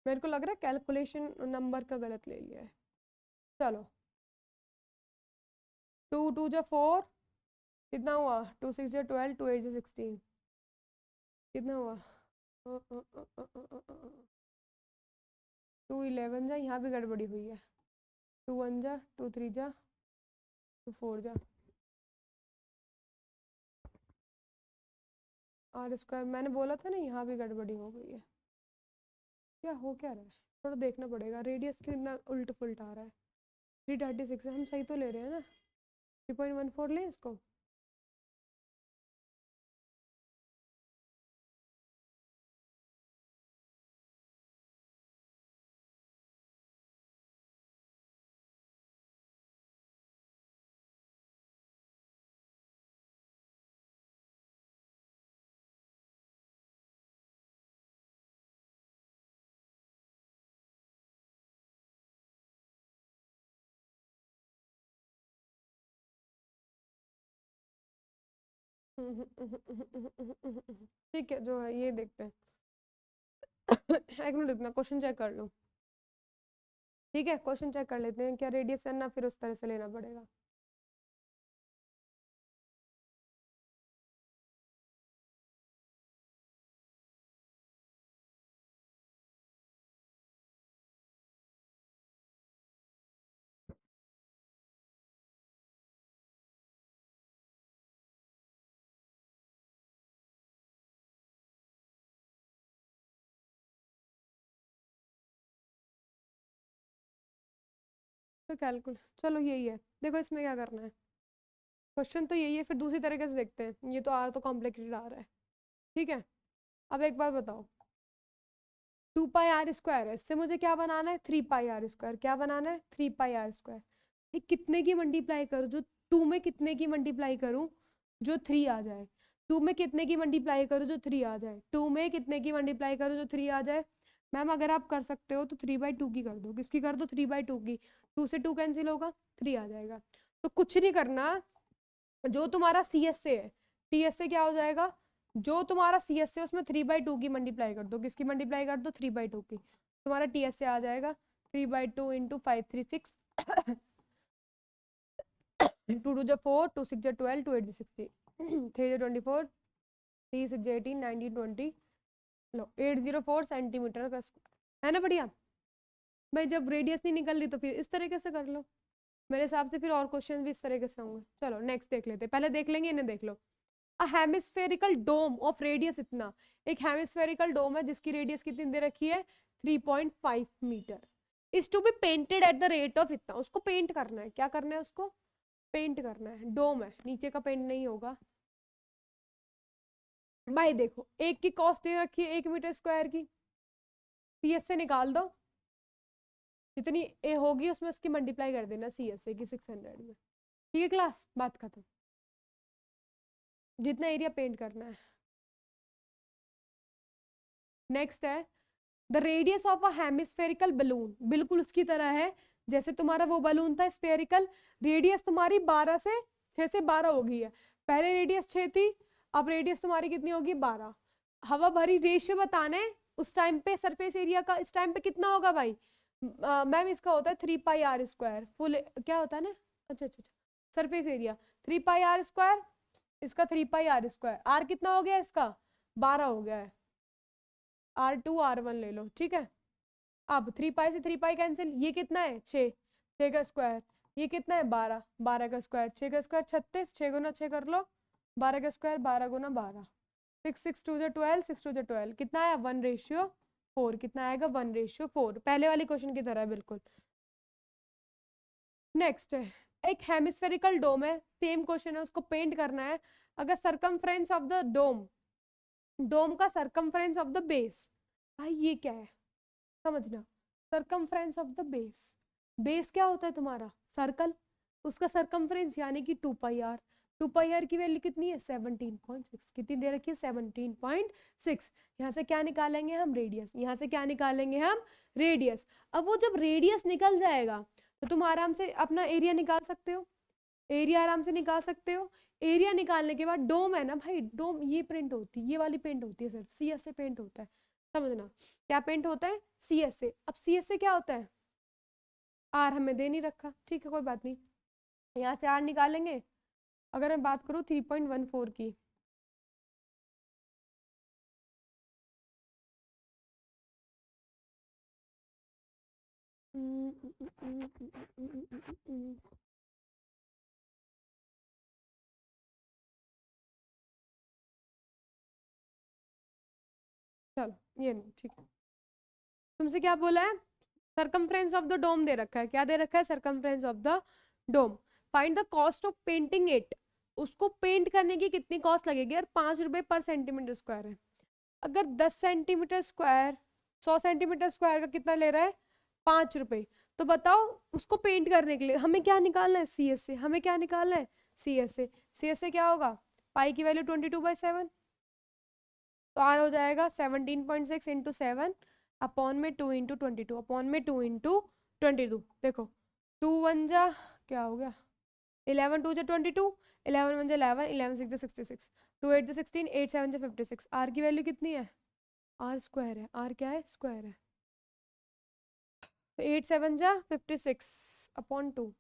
मेरे को लग रहा है कैलकुलेशन नंबर का गलत ले लिया है। चलो 2 2 जा 4, कितना हुआ 2 6 जा 12, 2 8 जा 16, कितना हुआ 2 11 जा, यहाँ भी गड़बड़ी हुई है, 2 1 जा 2 3 जा 2 4 जा, आर स्क्वायर मैंने बोला था ना यहाँ भी गड़बड़ी हो गई है, क्या हो क्या रहा है, थोड़ा देखना पड़ेगा, रेडियस क्यों इतना उल्ट फुल्ट आ रहा है, 336 है, हम सही तो ले रहे हैं ना, 3.14 लें इसको, ठीक है जो है ये देखते हैं। एक मिनट इतना क्वेश्चन चेक कर लो, ठीक है क्वेश्चन चेक कर लेते हैं, क्या रेडियस करना फिर उस तरह से लेना पड़ेगा। तो कैलकुल चलो यही है, देखो इसमें क्या करना है, क्वेश्चन तो यही है, फिर दूसरी तरीके से देखते हैं, ये तो आर तो कॉम्प्लिकेटेड आ रहा है, ठीक है। अब एक बात बताओ 2 पाई आर स्क्वायर है, इससे मुझे क्या बनाना है 3 पाई आर स्क्वायर, क्या बनाना है 3 पाई आर स्क्वायर, ये कितने की मल्टीप्लाई करूँ जो 2 में कितने की मल्टीप्लाई करूँ जो 3 आ जाए, 2 में कितने की मल्टीप्लाई करो जो 3 आ जाए, 2 में कितने की मल्टीप्लाई करो जो 3 आ जाए। मैम अगर आप कर सकते हो तो 3/2 की कर दो। किसकी कर दो? 3/2 की। 2 से 2 कैंसिल होगा, 3 आ जाएगा। तो कुछ नहीं करना, जो तुम्हारा सी एस से है, टी एस से क्या हो जाएगा, जो तुम्हारा सी एस से उसमें 3/2 की मल्टीप्लाई कर दो। किसकी मल्टीप्लाई कर दो? 3/2 की। तुम्हारा टी एस से आ जाएगा 3/2 इंटू 536 2 2 4, 2 6 12, 2 8 60, 3 24, 3 6 18, 19 20, लो 804 सेंटीमीटर का है ना। बढ़िया भाई, जब रेडियस नहीं निकल रही तो फिर इस तरीके से कर लो। मेरे हिसाब से फिर और क्वेश्चन भी इस तरीके से होंगे। चलो नेक्स्ट देख लेते हैं, पहले देख लेंगे इन्हें, देख लो। अ हेमिस्फेरिकल डोम ऑफ रेडियस इतना, एक हेमिस्फेरिकल डोम है जिसकी रेडियस कितनी दे रखी है? 3.5 metre. Is to be painted at the rate of इतना, उसको पेंट करना है। क्या करना है? उसको पेंट करना है। डोम है, नीचे का पेंट नहीं होगा भाई। देखो एक की कॉस्ट दे रखी है 1 मीटर स्क्वायर की, सी एस से निकाल दो, जितनी ए होगी उसमें उसकी मल्टीप्लाई कर देना सी एस से की 600 में। ठीक है क्लास, बात खत्म। जितना एरिया पेंट करना है। नेक्स्ट है the radius of a hemispherical balloon, बिल्कुल उसकी तरह है जैसे तुम्हारा वो बलून था स्फेरिकल। रेडियस तुम्हारी 12 से 6 से 12 हो गई है। पहले रेडियस 6 थी, अब रेडियस तुम्हारी कितनी होगी? 12। हवा भरी रेशियो बताना है उस टाइम पे सरफेस एरिया का। इस टाइम पे कितना होगा भाई? मैम इसका होता है 3πr²। फुल क्या होता है ना, अच्छा अच्छा अच्छा, सरफेस एरिया 3πr², इसका 3πr²। आर कितना हो गया? इसका 12 हो गया है। R2 R1 ले लो, ठीक है। अब 3π से 3π कैंसिल, ये कितना है? 6, 6 का स्क्वायर। ये कितना है? 12, 12 का स्क्वायर। 6 का स्क्वायर 36, 6 गुना 6 कर लो, 12 का स्क्वायर 12 गुना 12, 6 6 2 12, 6 2 12, कितना है? 1/4। कितना आएगा? 1/4। पहले वाली क्वेश्चन की तरह है बिल्कुल। नेक्स्ट है एक हेमिस्फेरिकल डोम है, सेम क्वेश्चन है, उसको पेंट करना है। अगर सरकमफ्रेंस ऑफ द डोम, डोम का सरकमफ्रेंस ऑफ द बेस, भाई ये क्या है समझना। Circumference of the base, base क्या होता है तुम्हारा? सर्कल, उसका सरकमफ्रेंस यानी कि 2πr। 2πr की वैल्यू कितनी है? 17.6। कितनी दे रखी है? 17.6। यहाँ से क्या निकालेंगे हम? रेडियस। यहाँ से क्या निकालेंगे हम? रेडियस। अब वो जब रेडियस निकल जाएगा तो तुम आराम से अपना एरिया निकाल सकते हो, एरिया आराम से निकाल सकते हो। एरिया निकालने के बाद डोम है ना भाई, डोम ये प्रिंट होती है, ये वाली पेंट होती है, सिर्फ सी एस से पेंट होता है। समझना क्या पेंट होता है? सी एस से। अब सी एस से क्या होता है? आर हमें दे नहीं रखा, ठीक है कोई बात नहीं। यहाँ से आर निकालेंगे। अगर मैं बात करूँ 3.14 की, चलो ये नहीं, ठीक है। तुमसे क्या बोला है? सरकमफ्रेंस ऑफ द डोम दे रखा है। क्या दे रखा है? Circumference of the dome. Find the cost of painting it, उसको पेंट करने की कितनी कॉस्ट लगेगी यार? 5 रुपए पर सेंटीमीटर स्क्वायर है। अगर 10 सेंटीमीटर स्क्वायर 100 सेंटीमीटर स्क्वायर का कितना ले रहा है? 5 रुपए। तो बताओ उसको पेंट करने के लिए हमें क्या निकालना है? सी एस से। हमें क्या निकालना है? सी एस से। सी एस से क्या होगा? पाई की वैल्यू 22/7, तो आर हो जाएगा 17.6 इंटू 7 अपॉन में 2 इंटू 22 अपॉन में 2 इंटू 22। देखो 2 1 जा क्या हो गया? 11 2 जा 22, 11 1 जा 11, 11 6 जा 66, 2 8 जा 16, 8 7 जा 56। आर की वैल्यू कितनी है? आर स्क्वायर है। आर क्या है? स्क्वायर है। 8 7 जा 56 अपॉन 2,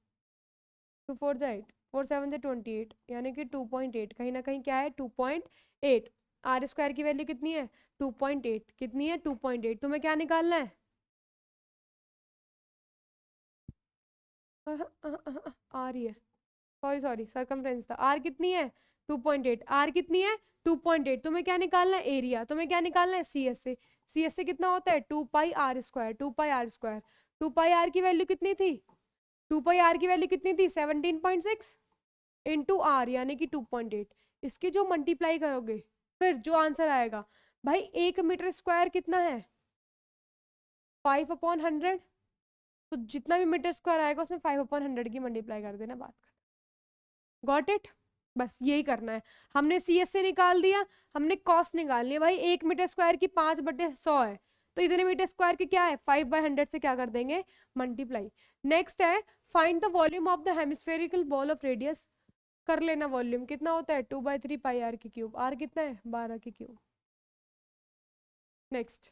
2 4 जा 8, 4 7 जा 28, यानी कि 2.8। कहीं ना कहीं क्या है? 2.8। आर स्क्वायर की वैल्यू कितनी है? 2.8। कितनी है? 2.8। तुम्हें क्या निकालना है? आर ही है, सॉरी सॉरी सरकमफ्रेंस था। आर कितनी है? 2.8। आर कितनी है? 2.8। तुम्हें क्या निकालना है? एरिया। तुम्हें क्या निकालना है? सी एस से। सी एस से कितना होता है? 2πr²। 2πr²। 2πr की वैल्यू कितनी थी? 2πr की वैल्यू कितनी थी? 17.6 इंटू आर यानी कि 2.8। इसकी जो मल्टीप्लाई करोगे फिर जो आंसर आएगा भाई, 1 मीटर स्क्वायर कितना है? 5/100। तो जितना भी मीटर स्क्वायर आएगा उसमें 5/100 की मल्टीप्लाई कर देना। बात कर, गॉट इट? बस यही करना है। हमने सी एस से निकाल दिया, हमने कॉस निकालनी है भाई। 1 मीटर स्क्वायर की 5/100 है, तो इतने मीटर स्क्वायर की क्या है 5/100 से क्या कर देंगे मल्टीप्लाई। नेक्स्ट है find the volume of the hemispherical ball of radius. कर लेना वॉल्यूम कितना होता है 2/3 पाई आर की क्यूब, आर कितना है 12 की cube. Next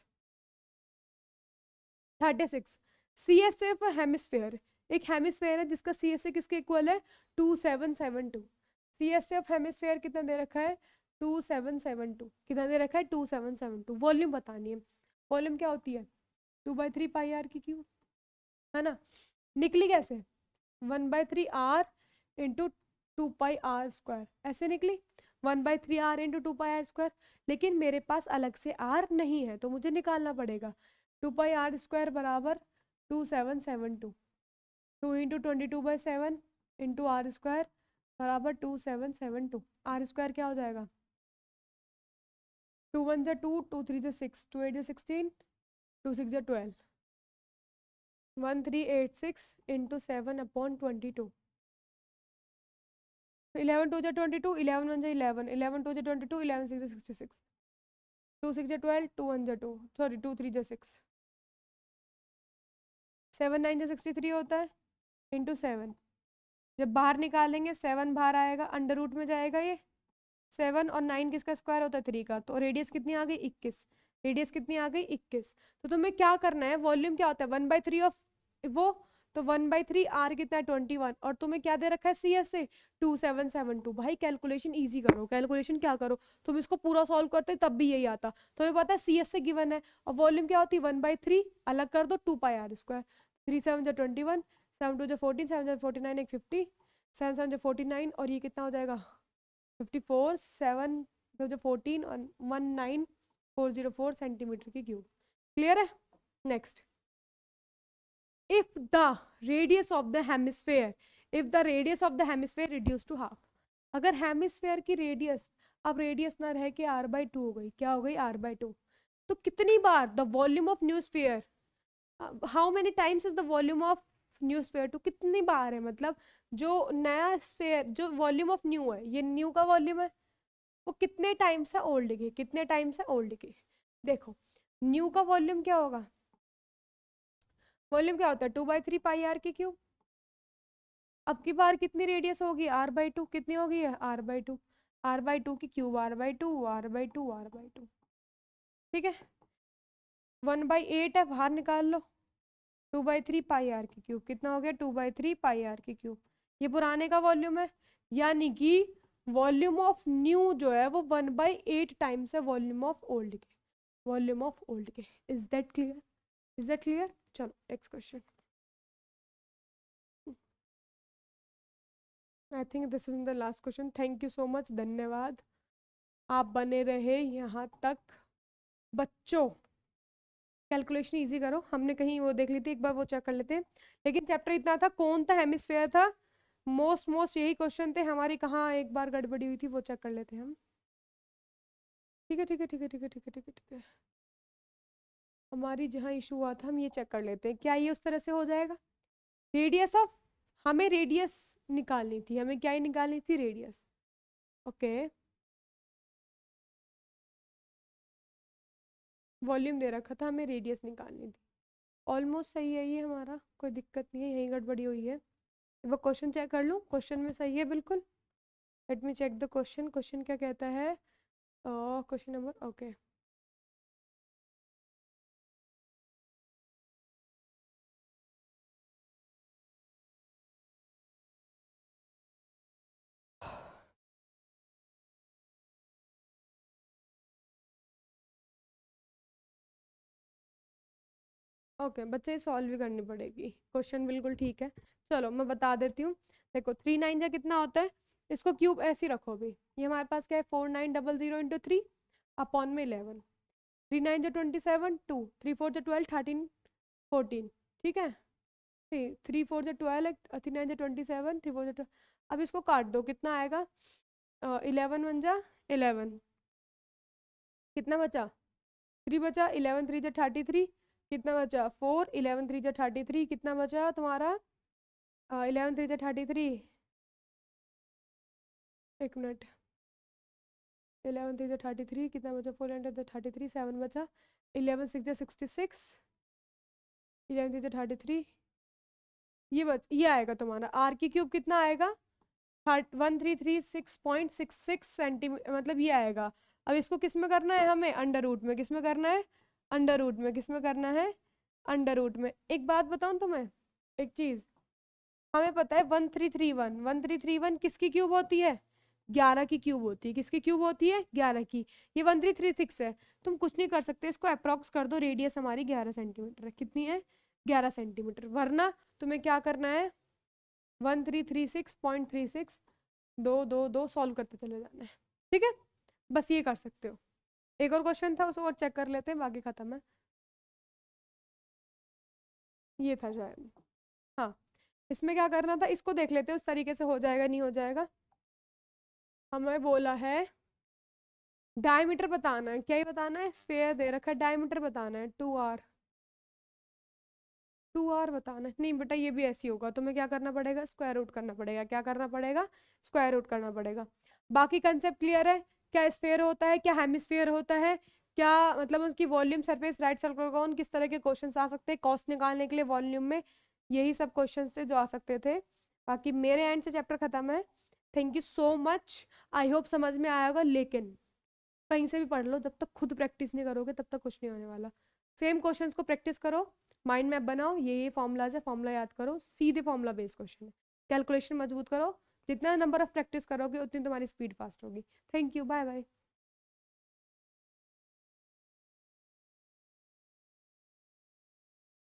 36 C S F hemisphere, एक हेमिस्फेयर है जिसका सी एस ए किसके इक्वल है 2772। सी एस एफ हेमिस्फेयर कितना दे रखा है 2772, कितना दे रखा है 2772। वॉल्यूम बतानी है, वॉल्यूम क्या होती है 2/3 पाई आर की क्यूब, है ना। निकली कैसे 1/3 R into 2 pi r square, ऐसे निकली 1/3 R into 2 pi r square. लेकिन मेरे पास अलग से आर नहीं है तो मुझे निकालना पड़ेगा। 2 पाई r स्क्वायर बराबर 2772, 2 इंटू 22/7 इंटू आर स्क्वायर बराबर 2772। आर स्क्वायर क्या हो जाएगा 2 1 जा 2, 2 3 जा 6, 2 8 जा 16, 2 6 जा 12, 1386 इंटू 7/22। 11 2 जा 22, 11 1 जा 11, 11 2 जा 22, 11 6 जा 66, 2 6 जा 12, 2 1 जा 2, सॉरी 2 3 जा 6, 7 9 जा 63 होता है इंटू 7। जब बाहर निकालेंगे 7 बाहर आएगा, अंडर रूट में जाएगा ये 7, और 9 किसका स्क्वायर होता है 3 का, तो रेडियस कितनी आ गई 21। रेडियस कितनी आ गई 21। तो तुम्हें क्या करना है, वॉल्यूम क्या होता है 1/3 ऑफ वो, तो 1/3 आर कितना है 21, और तुम्हें क्या दे रखा है सी एस से 2772। भाई कैलकुलेशन इजी करो, कैलकुलेशन क्या करो, तुम इसको पूरा सॉल्व करते तब भी यही आता। तुम्हें पता है सी एस से गिवन है, और वॉल्यूम क्या होती है 1/3, अलग कर दो 2 पाई r स्क्वायर, 3 7 जा 21, 7 2 जा 14, 7 जा 49, एक 50, 7 7 जा 49, और ये कितना हो जाएगा 54, 7 2 जा 14 और 19404 सेंटीमीटर की क्यूब। क्लियर है। Next if the radius of the hemisphere if the radius of the hemisphere reduced to half, अगर हेमिस्फेयर की रेडियस, अब रेडियस ना रह के r/2 हो गई, क्या हो गई r/2, तो कितनी बार the volume of new sphere, how many times is the volume of new sphere, तो कितनी बार है, मतलब जो नया स्फीयर जो वॉल्यूम ऑफ न्यू है, ये न्यू का वॉल्यूम है, वो कितने टाइम्स है ओल्ड के, कितने टाइम्स है ओल्ड के। देखो न्यू का वॉल्यूम क्या होगा, वॉल्यूम क्या होता है 2/3 पाई आर की क्यूब। अब की बार कितनी रेडियस होगी r/2, कितनी होगी r/2, r/2 की क्यूब r/2 r/2 r/2, ठीक है। 1/8 है, बाहर निकाल लो, 2/3 पाई आर की क्यूब कितना हो गया 2/3 पाई आर की क्यूब। ये पुराने का वॉल्यूम है, यानी कि वॉल्यूम ऑफ न्यू जो है वो 1/8 टाइम्स है वॉल्यूम ऑफ ओल्ड के, वॉल्यूम ऑफ ओल्ड के। Is that clear, is that clear. चलो next question. I think this is the last question. Thank you so much, धन्यवाद, आप बने रहे यहाँ तक। बच्चों कैलकुलेशन इजी करो, हमने कहीं वो देख ली थी एक बार, वो चेक कर लेते हैं। लेकिन चैप्टर इतना था, कौन था हेमिस्फेयर था, मोस्ट यही क्वेश्चन थे हमारी, कहाँ एक बार गड़बड़ी हुई थी वो चेक कर लेते हैं हम। ठीक है ठीक है ठीक है ठीक है ठीक है ठीक है ठीक है, हमारी जहाँ इशू हुआ था हम ये चेक कर लेते हैं, क्या ये उस तरह से हो जाएगा। रेडियस ऑफ, हमें रेडियस निकालनी थी, हमें क्या ही निकालनी थी रेडियस, ओके। वॉल्यूम दे रखा था, हमें रेडियस निकालनी थी। ऑलमोस्ट सही है ये हमारा, कोई दिक्कत नहीं है, यही गड़बड़ी हुई है। एक बार क्वेश्चन चेक कर लूँ, क्वेश्चन में सही है बिल्कुल। Let me check the question, question क्या कहता है, क्वेश्चन नंबर ओके। ओके बच्चे सॉल्व भी करनी पड़ेगी, क्वेश्चन बिल्कुल ठीक है। चलो मैं बता देती हूँ। देखो 3 9 जा कितना होता है, इसको क्यूब ऐसे ही रखो अभी। ये हमारे पास क्या है 4900 इंटू 3 अपॉन में 11, 3 9 जा 27, 2 3 4 जा 12, 13 14, ठीक है। 3 4 जा 12, 3 9 जा 27, 3 4 जा 12। अब इसको काट दो, कितना आएगा 11 1 जा 11, कितना बचा 3 बचा, 11 3 जा 33, कितना बचा 4, 11 3 जा 33, कितना बचा तुम्हारा 11 3 जा 33, एक मिनट, 11 3 33, कितना बचा, 4 33, 7 बचा, 11 6 66, 11 3 33, ये आएगा तुम्हारा आर की क्यूब कितना आएगा, 1336.66 सेंटीमीटर, मतलब ये आएगा। अब इसको किस में करना है हमें, अंडर रूट में। किस में करना है, अंडर रूट में। किस में करना है, अंडर रूट में। एक बात बताऊं तुम्हें, एक चीज हमें पता है 1331 किसकी क्यूब होती है, 11 की क्यूब होती है। किसकी क्यूब होती है, 11 की। ये 1336 है, तुम कुछ नहीं कर सकते, इसको अप्रॉक्स कर दो, रेडियस हमारी 11 सेंटीमीटर है। कितनी है, 11 सेंटीमीटर। वरना तुम्हें क्या करना है, 1336.36 दो दो दो सॉल्व करते चले जाना है, ठीक है। बस ये कर सकते हो। एक और क्वेश्चन था, उसे और चेक कर लेते हैं, बाकी खत्म है। ये था शायद, हाँ। इसमें क्या करना था, इसको देख लेते हैं उस तरीके से हो जाएगा नहीं हो जाएगा। हमें बोला है डायमीटर बताना है, क्या ही बताना है, स्फीयर दे रखा है, डायमीटर बताना है 2r बताना है। नहीं बेटा, ये भी ऐसी होगा, तुम्हें क्या करना पड़ेगा, स्क्वायर रूट करना पड़ेगा। क्या करना पड़ेगा, स्क्वायर रूट करना पड़ेगा। बाकी कंसेप्ट क्लियर है, क्या स्फीयर होता है, क्या हेमिस्फीयर होता है, क्या मतलब उसकी वॉल्यूम, सरफेस, राइट सर्कल कोन, किस तरह के क्वेश्चंस आ सकते हैं कॉस्ट निकालने के लिए वॉल्यूम में। यही सब क्वेश्चंस थे जो आ सकते थे। बाकी मेरे एंड से चैप्टर खत्म है। Thank you so much, I hope समझ में आया होगा। लेकिन कहीं से भी पढ़ लो, जब तक खुद प्रैक्टिस नहीं करोगे तब तक कुछ नहीं होने वाला। सेम क्वेश्चंस को प्रैक्टिस करो, माइंड मैप बनाओ, ये फॉर्मूलाज है, फॉर्मूला याद करो, सीधे फॉर्मूला बेस्ड क्वेश्चन है। कैलकुलेशन मजबूत करो, जितना नंबर ऑफ प्रैक्टिस करोगे उतनी तुम्हारी स्पीड फास्ट होगी। Thank you, bye bye.